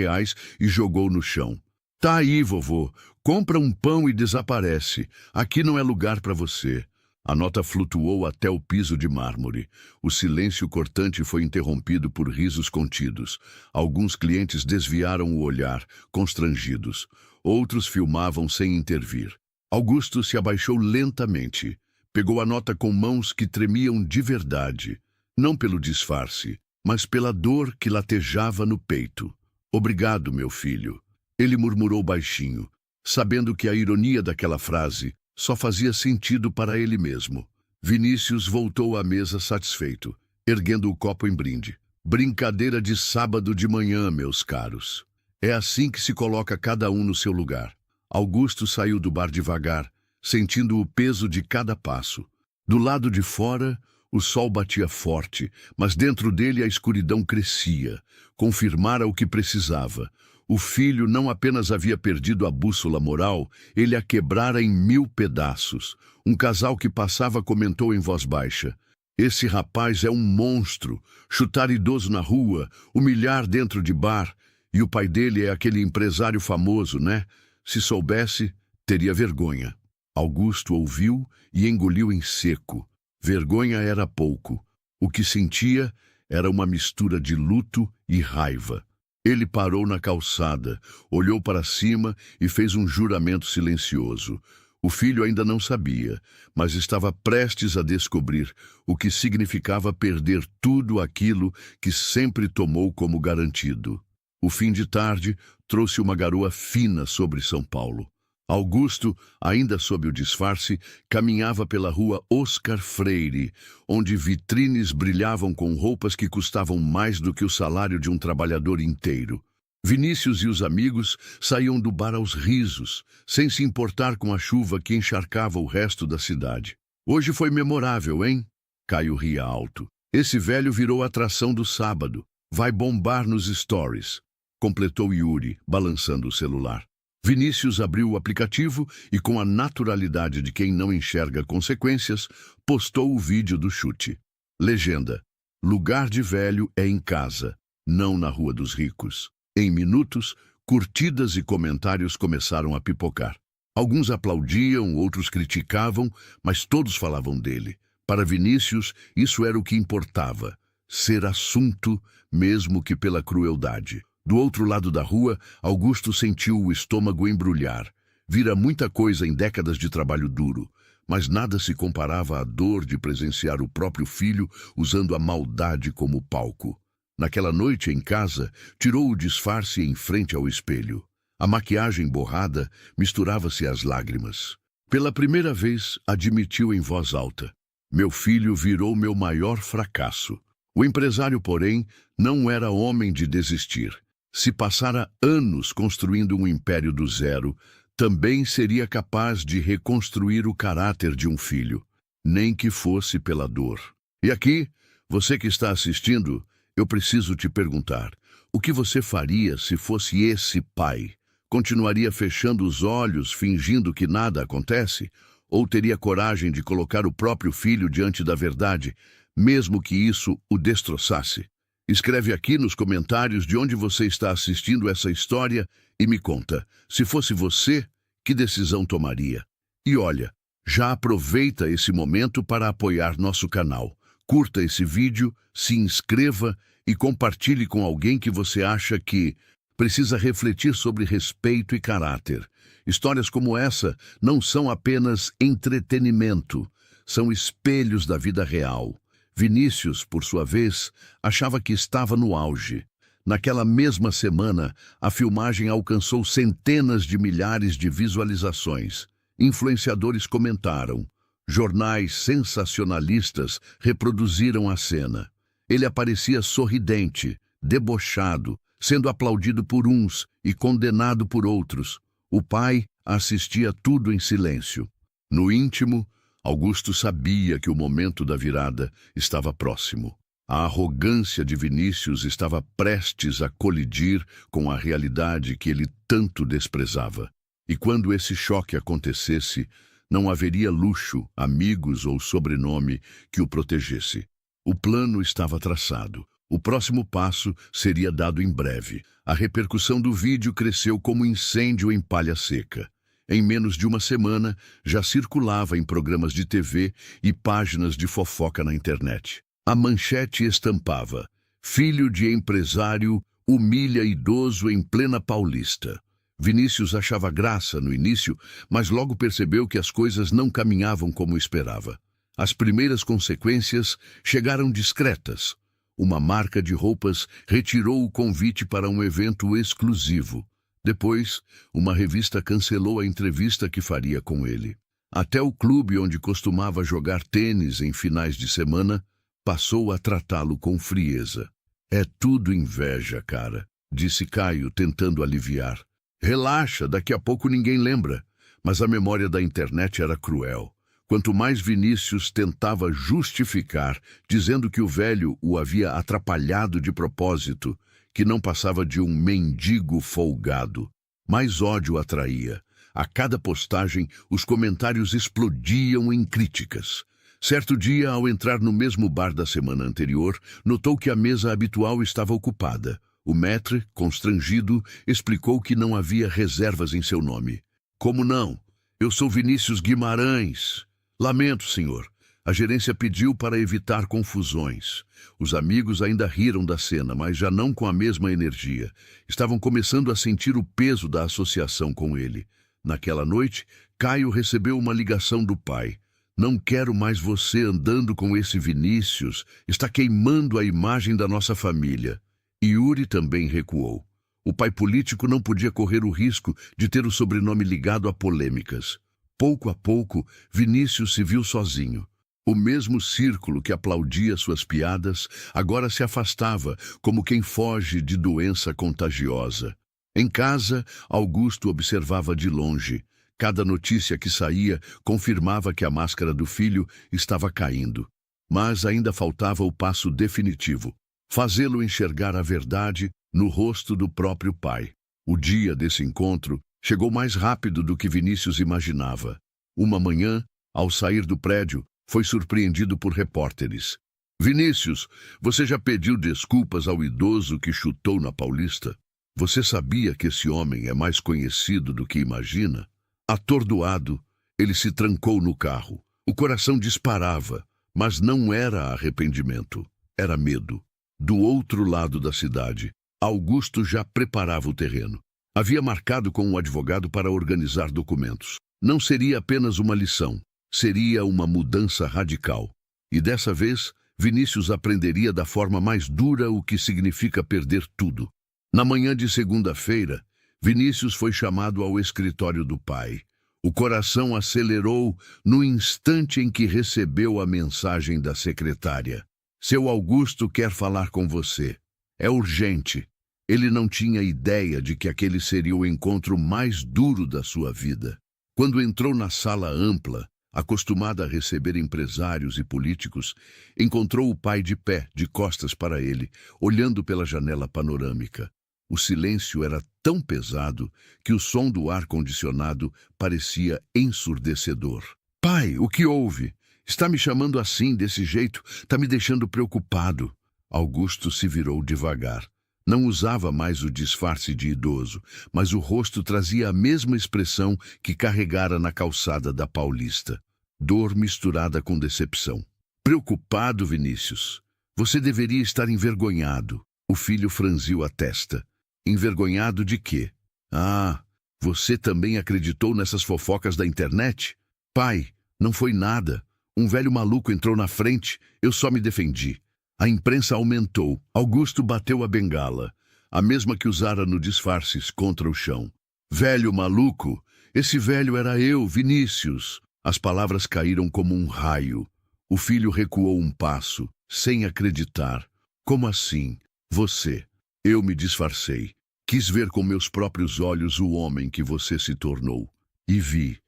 S1: e jogou no chão. «Tá aí, vovô. Compra um pão e desaparece. Aqui não é lugar para você». A nota flutuou até o piso de mármore. O silêncio cortante foi interrompido por risos contidos. Alguns clientes desviaram o olhar, constrangidos. Outros filmavam sem intervir. Augusto se abaixou lentamente. Pegou a nota com mãos que tremiam de verdade. Não pelo disfarce, mas pela dor que latejava no peito. «Obrigado, meu filho», ele murmurou baixinho, sabendo que a ironia daquela frase só fazia sentido para ele mesmo. Vinícius voltou à mesa satisfeito, erguendo o copo em brinde. «Brincadeira de sábado de manhã, meus caros. É assim que se coloca cada um no seu lugar». Augusto saiu do bar devagar, sentindo o peso de cada passo. Do lado de fora, o sol batia forte, mas dentro dele a escuridão crescia. Confirmara o que precisava. O filho não apenas havia perdido a bússola moral, ele a quebrara em 1000 pedaços. Um casal que passava comentou em voz baixa: «Esse rapaz é um monstro. Chutar idoso na rua, humilhar dentro de bar. E o pai dele é aquele empresário famoso, né? Se soubesse, teria vergonha». Augusto ouviu e engoliu em seco. Vergonha era pouco. O que sentia era uma mistura de luto e raiva. Ele parou na calçada, olhou para cima e fez um juramento silencioso. O filho ainda não sabia, mas estava prestes a descobrir o que significava perder tudo aquilo que sempre tomou como garantido. O fim de tarde trouxe uma garoa fina sobre São Paulo. Augusto, ainda sob o disfarce, caminhava pela rua Oscar Freire, onde vitrines brilhavam com roupas que custavam mais do que o salário de um trabalhador inteiro. Vinícius e os amigos saíam do bar aos risos, sem se importar com a chuva que encharcava o resto da cidade. «Hoje foi memorável, hein?» Caio ria alto. «Esse velho virou atração do sábado. Vai bombar nos stories», completou Yuri, balançando o celular. Vinícius abriu o aplicativo e, com a naturalidade de quem não enxerga consequências, postou o vídeo do chute. Legenda: «Lugar de velho é em casa, não na Rua dos Ricos». Em minutos, curtidas e comentários começaram a pipocar. Alguns aplaudiam, outros criticavam, mas todos falavam dele. Para Vinícius, isso era o que importava: ser assunto, mesmo que pela crueldade. Do outro lado da rua, Augusto sentiu o estômago embrulhar. Vira muita coisa em décadas de trabalho duro, mas nada se comparava à dor de presenciar o próprio filho usando a maldade como palco. Naquela noite em casa, tirou o disfarce em frente ao espelho. A maquiagem borrada misturava-se às lágrimas. Pela primeira vez, admitiu em voz alta: «Meu filho virou meu maior fracasso». O empresário, porém, não era homem de desistir. Se passara anos construindo um império do zero, também seria capaz de reconstruir o caráter de um filho, nem que fosse pela dor. E aqui, você que está assistindo, eu preciso te perguntar: o que você faria se fosse esse pai? Continuaria fechando os olhos, fingindo que nada acontece? Ou teria coragem de colocar o próprio filho diante da verdade, mesmo que isso o destroçasse? Escreve aqui nos comentários de onde você está assistindo essa história e me conta, se fosse você, que decisão tomaria? E olha, já aproveita esse momento para apoiar nosso canal. Curta esse vídeo, se inscreva e compartilhe com alguém que você acha que precisa refletir sobre respeito e caráter. Histórias como essa não são apenas entretenimento, são espelhos da vida real. Vinícius, por sua vez, achava que estava no auge. Naquela mesma semana, a filmagem alcançou centenas de milhares de visualizações. Influenciadores comentaram. Jornais sensacionalistas reproduziram a cena. Ele aparecia sorridente, debochado, sendo aplaudido por uns e condenado por outros. O pai assistia tudo em silêncio. No íntimo, Augusto sabia que o momento da virada estava próximo. A arrogância de Vinícius estava prestes a colidir com a realidade que ele tanto desprezava. E quando esse choque acontecesse, não haveria luxo, amigos ou sobrenome que o protegesse. O plano estava traçado. O próximo passo seria dado em breve. A repercussão do vídeo cresceu como incêndio em palha seca. Em menos de uma semana, já circulava em programas de TV e páginas de fofoca na internet. A manchete estampava: filho de empresário humilha idoso em plena Paulista. Vinícius achava graça no início, mas logo percebeu que as coisas não caminhavam como esperava. As primeiras consequências chegaram discretas. Uma marca de roupas retirou o convite para um evento exclusivo. Depois, uma revista cancelou a entrevista que faria com ele. Até o clube onde costumava jogar tênis em finais de semana passou a tratá-lo com frieza. É tudo inveja, cara, disse Caio, tentando aliviar. Relaxa, daqui a pouco ninguém lembra. Mas a memória da internet era cruel. Quanto mais Vinícius tentava justificar, dizendo que o velho o havia atrapalhado de propósito, que não passava de um mendigo folgado, mais ódio atraía. A cada postagem, os comentários explodiam em críticas. Certo dia, ao entrar no mesmo bar da semana anterior, notou que a mesa habitual estava ocupada. O maître, constrangido, explicou que não havia reservas em seu nome. Como não? Eu sou Vinícius Guimarães. Lamento, senhor. A gerência pediu para evitar confusões. Os amigos ainda riram da cena, mas já não com a mesma energia. Estavam começando a sentir o peso da associação com ele. Naquela noite, Caio recebeu uma ligação do pai. Não quero mais você andando com esse Vinícius. Está queimando a imagem da nossa família. Yuri também recuou. O pai político não podia correr o risco de ter o sobrenome ligado a polêmicas. Pouco a pouco, Vinícius se viu sozinho. O mesmo círculo que aplaudia suas piadas agora se afastava, como quem foge de doença contagiosa. Em casa, Augusto observava de longe. Cada notícia que saía confirmava que a máscara do filho estava caindo. Mas ainda faltava o passo definitivo: fazê-lo enxergar a verdade no rosto do próprio pai. O dia desse encontro chegou mais rápido do que Vinícius imaginava. Uma manhã, ao sair do prédio, foi surpreendido por repórteres. Vinícius, você já pediu desculpas ao idoso que chutou na Paulista? Você sabia que esse homem é mais conhecido do que imagina? Atordoado, ele se trancou no carro. O coração disparava, mas não era arrependimento, era medo. Do outro lado da cidade, Augusto já preparava o terreno. Havia marcado com um advogado para organizar documentos. Não seria apenas uma lição, seria uma mudança radical. E dessa vez, Vinícius aprenderia da forma mais dura o que significa perder tudo. Na manhã de segunda-feira, Vinícius foi chamado ao escritório do pai. O coração acelerou no instante em que recebeu a mensagem da secretária. Seu Augusto quer falar com você. É urgente. Ele não tinha ideia de que aquele seria o encontro mais duro da sua vida. Quando entrou na sala ampla, acostumada a receber empresários e políticos, encontrou o pai de pé, de costas para ele, olhando pela janela panorâmica. O silêncio era tão pesado que o som do ar-condicionado parecia ensurdecedor. Pai, o que houve? Está me chamando assim, desse jeito? Está me deixando preocupado. Augusto se virou devagar. Não usava mais o disfarce de idoso, mas o rosto trazia a mesma expressão que carregara na calçada da Paulista. Dor misturada com decepção. Preocupado, Vinícius. Você deveria estar envergonhado. O filho franziu a testa. Envergonhado de quê? Ah, você também acreditou nessas fofocas da internet? Pai, não foi nada. Um velho maluco entrou na frente, eu só me defendi. A imprensa aumentou. Augusto bateu a bengala, a mesma que usara no disfarces, contra o chão. Velho maluco? Esse velho era eu, Vinícius. As palavras caíram como um raio. O filho recuou um passo, sem acreditar. Como assim? Você? Eu me disfarcei. Quis ver com meus próprios olhos o homem que você se tornou. E vi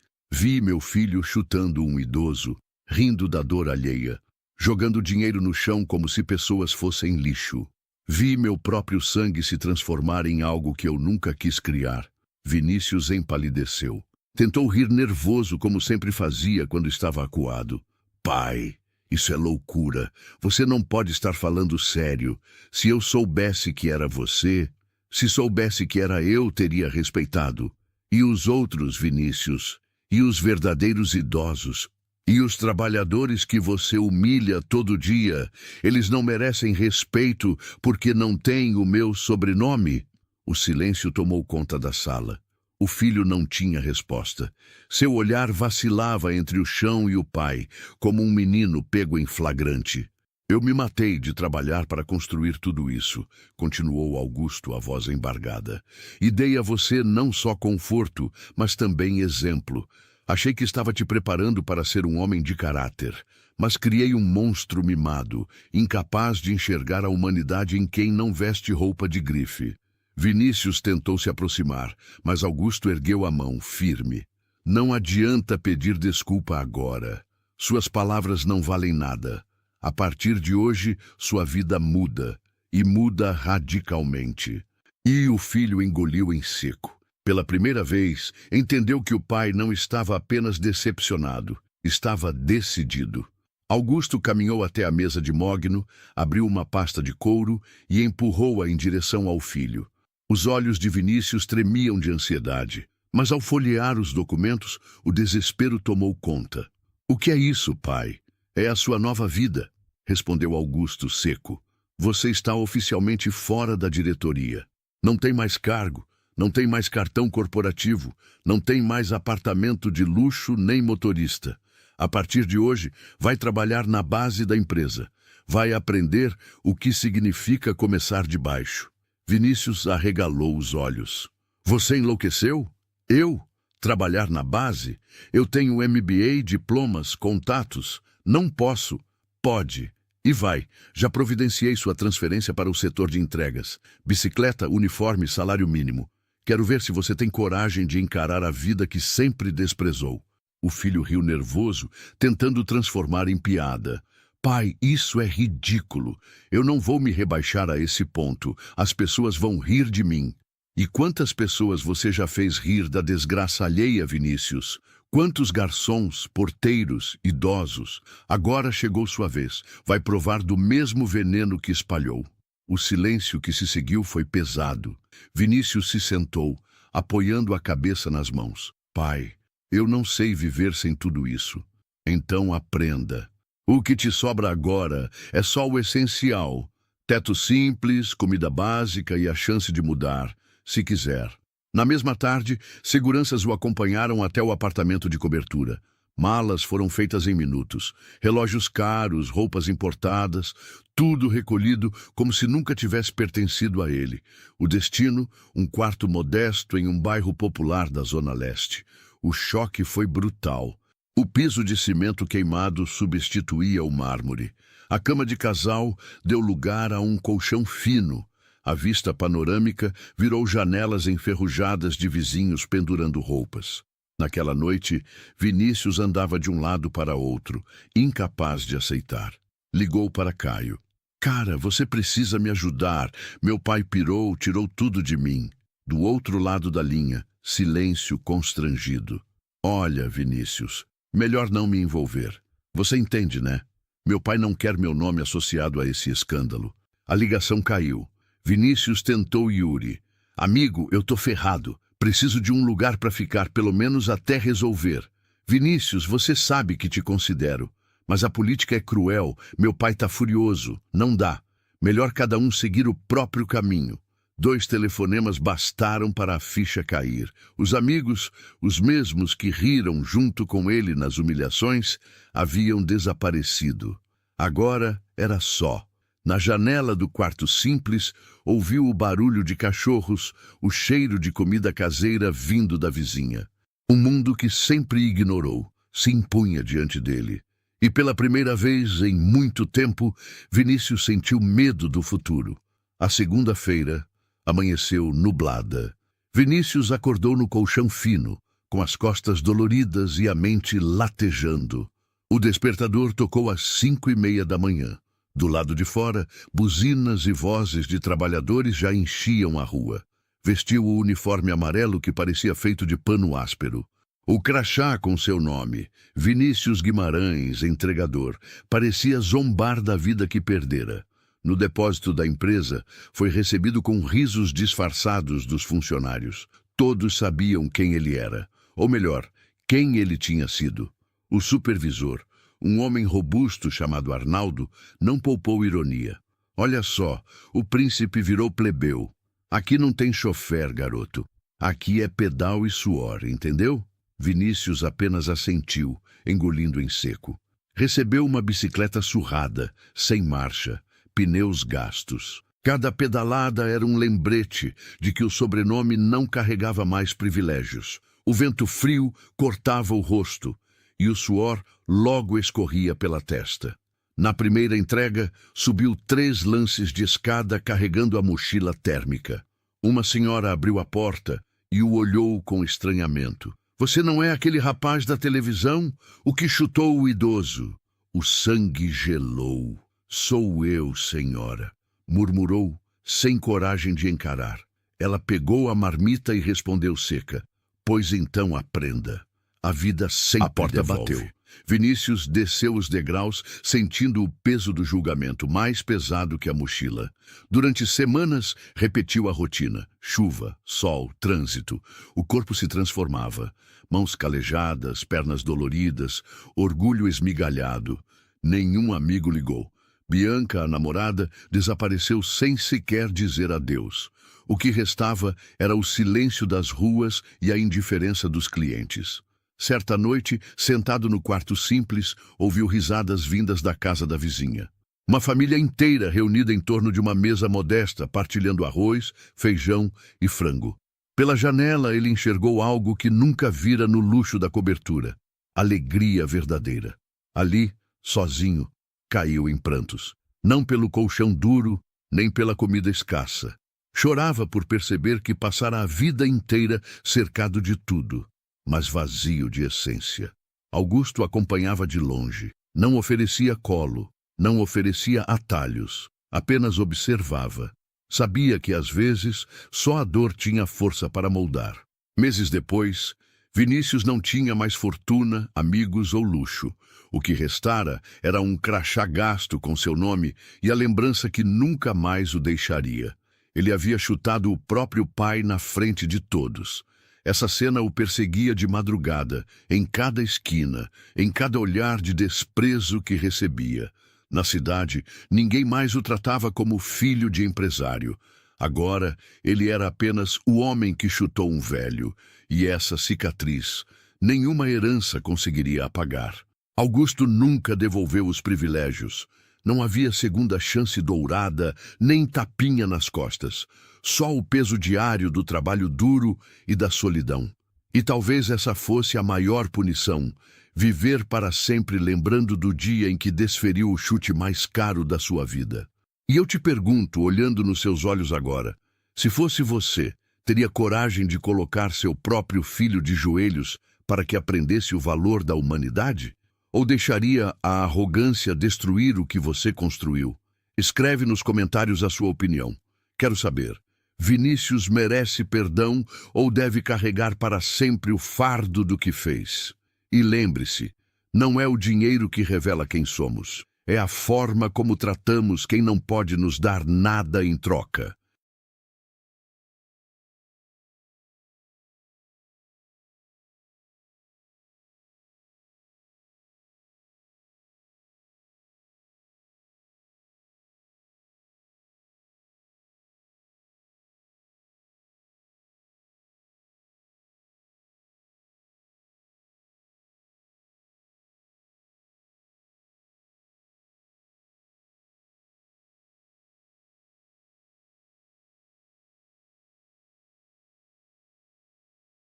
S1: meu filho chutando um idoso, rindo da dor alheia, jogando dinheiro no chão como se pessoas fossem lixo. Vi meu próprio sangue se transformar em algo que eu nunca quis criar. Vinícius empalideceu. Tentou rir nervoso como sempre fazia quando estava acuado. Pai, isso é loucura. Você não pode estar falando sério. Se eu soubesse que era você, se soubesse que era eu, teria respeitado. E os outros, Vinícius? E os verdadeiros idosos? E os trabalhadores que você humilha todo dia? Eles não merecem respeito porque não têm o meu sobrenome? O silêncio tomou conta da sala. O filho não tinha resposta. Seu olhar vacilava entre o chão e o pai, como um menino pego em flagrante. Eu me matei de trabalhar para construir tudo isso, continuou Augusto, a voz embargada. E dei a você não só conforto, mas também exemplo. Achei que estava te preparando para ser um homem de caráter, mas criei um monstro mimado, incapaz de enxergar a humanidade em quem não veste roupa de grife. Vinícius tentou se aproximar, mas Augusto ergueu a mão, firme. Não adianta pedir desculpa agora. Suas palavras não valem nada. A partir de hoje, sua vida muda, e muda radicalmente. E o filho engoliu em seco. Pela primeira vez, entendeu que o pai não estava apenas decepcionado, estava decidido. Augusto caminhou até a mesa de mogno, abriu uma pasta de couro e empurrou-a em direção ao filho. Os olhos de Vinícius tremiam de ansiedade, mas ao folhear os documentos, o desespero tomou conta. O que é isso, pai? É a sua nova vida, respondeu Augusto seco. Você está oficialmente fora da diretoria. Não tem mais cargo, não tem mais cartão corporativo, não tem mais apartamento de luxo nem motorista. A partir de hoje, vai trabalhar na base da empresa. Vai aprender o que significa começar de baixo. Vinícius arregalou os olhos. Você enlouqueceu? Eu? Trabalhar na base? Eu tenho MBA, diplomas, contatos. Não posso. Pode. E vai. Já providenciei sua transferência para o setor de entregas. Bicicleta, uniforme, salário mínimo. Quero ver se você tem coragem de encarar a vida que sempre desprezou. O filho riu nervoso, tentando transformar em piada. Pai, isso é ridículo. Eu não vou me rebaixar a esse ponto. As pessoas vão rir de mim. E quantas pessoas você já fez rir da desgraça alheia, Vinícius? Quantos garçons, porteiros, idosos? Agora chegou sua vez. Vai provar do mesmo veneno que espalhou. O silêncio que se seguiu foi pesado. Vinícius se sentou, apoiando a cabeça nas mãos. Pai, eu não sei viver sem tudo isso. Então aprenda. O que te sobra agora é só o essencial. Teto simples, comida básica e a chance de mudar, se quiser. Na mesma tarde, seguranças o acompanharam até o apartamento de cobertura. Malas foram feitas em minutos. Relógios caros, roupas importadas, tudo recolhido como se nunca tivesse pertencido a ele. O destino, um quarto modesto em um bairro popular da Zona Leste. O choque foi brutal. O piso de cimento queimado substituía o mármore. A cama de casal deu lugar a um colchão fino. A vista panorâmica virou janelas enferrujadas de vizinhos pendurando roupas. Naquela noite, Vinícius andava de um lado para outro, incapaz de aceitar. Ligou para Caio. Cara, você precisa me ajudar. Meu pai pirou, tirou tudo de mim. Do outro lado da linha, silêncio constrangido. Olha, Vinícius, melhor não me envolver. Você entende, né? Meu pai não quer meu nome associado a esse escândalo. A ligação caiu. Vinícius tentou Yuri. Amigo, eu tô ferrado. Preciso de um lugar para ficar, pelo menos até resolver. Vinícius, você sabe que te considero. Mas a política é cruel. Meu pai tá furioso. Não dá. Melhor cada um seguir o próprio caminho. 2 telefonemas bastaram para a ficha cair. Os amigos, os mesmos que riram junto com ele nas humilhações, haviam desaparecido. Agora era só. Na janela do quarto simples, ouviu o barulho de cachorros, o cheiro de comida caseira vindo da vizinha. Um mundo que sempre ignorou se impunha diante dele. E pela primeira vez em muito tempo, Vinícius sentiu medo do futuro. A segunda-feira amanheceu nublada. Vinícius acordou no colchão fino, com as costas doloridas e a mente latejando. O despertador tocou às 5:30 da manhã. Do lado de fora, buzinas e vozes de trabalhadores já enchiam a rua. Vestiu o uniforme amarelo que parecia feito de pano áspero. O crachá com seu nome, Vinícius Guimarães, entregador, parecia zombar da vida que perdera. No depósito da empresa, foi recebido com risos disfarçados dos funcionários. Todos sabiam quem ele era, ou melhor, quem ele tinha sido. O supervisor, um homem robusto chamado Arnaldo, não poupou ironia. Olha só, o príncipe virou plebeu. Aqui não tem chofer, garoto. Aqui é pedal e suor, entendeu? Vinícius apenas assentiu, engolindo em seco. Recebeu uma bicicleta surrada, sem marcha, pneus gastos. Cada pedalada era um lembrete de que o sobrenome não carregava mais privilégios. O vento frio cortava o rosto e o suor logo escorria pela testa. Na primeira entrega, subiu 3 lances de escada carregando a mochila térmica. Uma senhora abriu a porta e o olhou com estranhamento. Você não é aquele rapaz da televisão? O que chutou o idoso? O sangue gelou. Sou eu, senhora, murmurou, sem coragem de encarar. Ela pegou a marmita e respondeu seca. Pois então aprenda. A vida sempre
S2: A porta
S1: devolve.
S2: bateu.
S1: Vinícius desceu os degraus, sentindo o peso do julgamento, mais pesado que a mochila. Durante semanas, repetiu a rotina. Chuva, sol, trânsito. O corpo se transformava. Mãos calejadas, pernas doloridas, orgulho esmigalhado. Nenhum amigo ligou. Bianca, a namorada, desapareceu sem sequer dizer adeus. O que restava era o silêncio das ruas e a indiferença dos clientes. Certa noite, sentado no quarto simples, ouviu risadas vindas da casa da vizinha. Uma família inteira reunida em torno de uma mesa modesta, partilhando arroz, feijão e frango. Pela janela, ele enxergou algo que nunca vira no luxo da cobertura. Alegria verdadeira. Ali, sozinho, caiu em prantos. Não pelo colchão duro, nem pela comida escassa. Chorava por perceber que passara a vida inteira cercado de tudo, mas vazio de essência. Augusto acompanhava de longe. Não oferecia colo, não oferecia atalhos, apenas observava. Sabia que, às vezes, só a dor tinha força para moldar. Meses depois, Vinícius não tinha mais fortuna, amigos ou luxo. O que restara era um crachá gasto com seu nome e a lembrança que nunca mais o deixaria. Ele havia chutado o próprio pai na frente de todos. Essa cena o perseguia de madrugada, em cada esquina, em cada olhar de desprezo que recebia. Na cidade, ninguém mais o tratava como filho de empresário. Agora, ele era apenas o homem que chutou um velho, e essa cicatriz, nenhuma herança conseguiria apagar. Augusto nunca devolveu os privilégios. Não havia segunda chance dourada, nem tapinha nas costas. Só o peso diário do trabalho duro e da solidão. E talvez essa fosse a maior punição, viver para sempre lembrando do dia em que desferiu o chute mais caro da sua vida. E eu te pergunto, olhando nos seus olhos agora, se fosse você, teria coragem de colocar seu próprio filho de joelhos para que aprendesse o valor da humanidade? Ou deixaria a arrogância destruir o que você construiu? Escreve nos comentários a sua opinião. Quero saber, Vinícius merece perdão ou deve carregar para sempre o fardo do que fez? E lembre-se, não é o dinheiro que revela quem somos. É a forma como tratamos quem não pode nos dar nada em troca.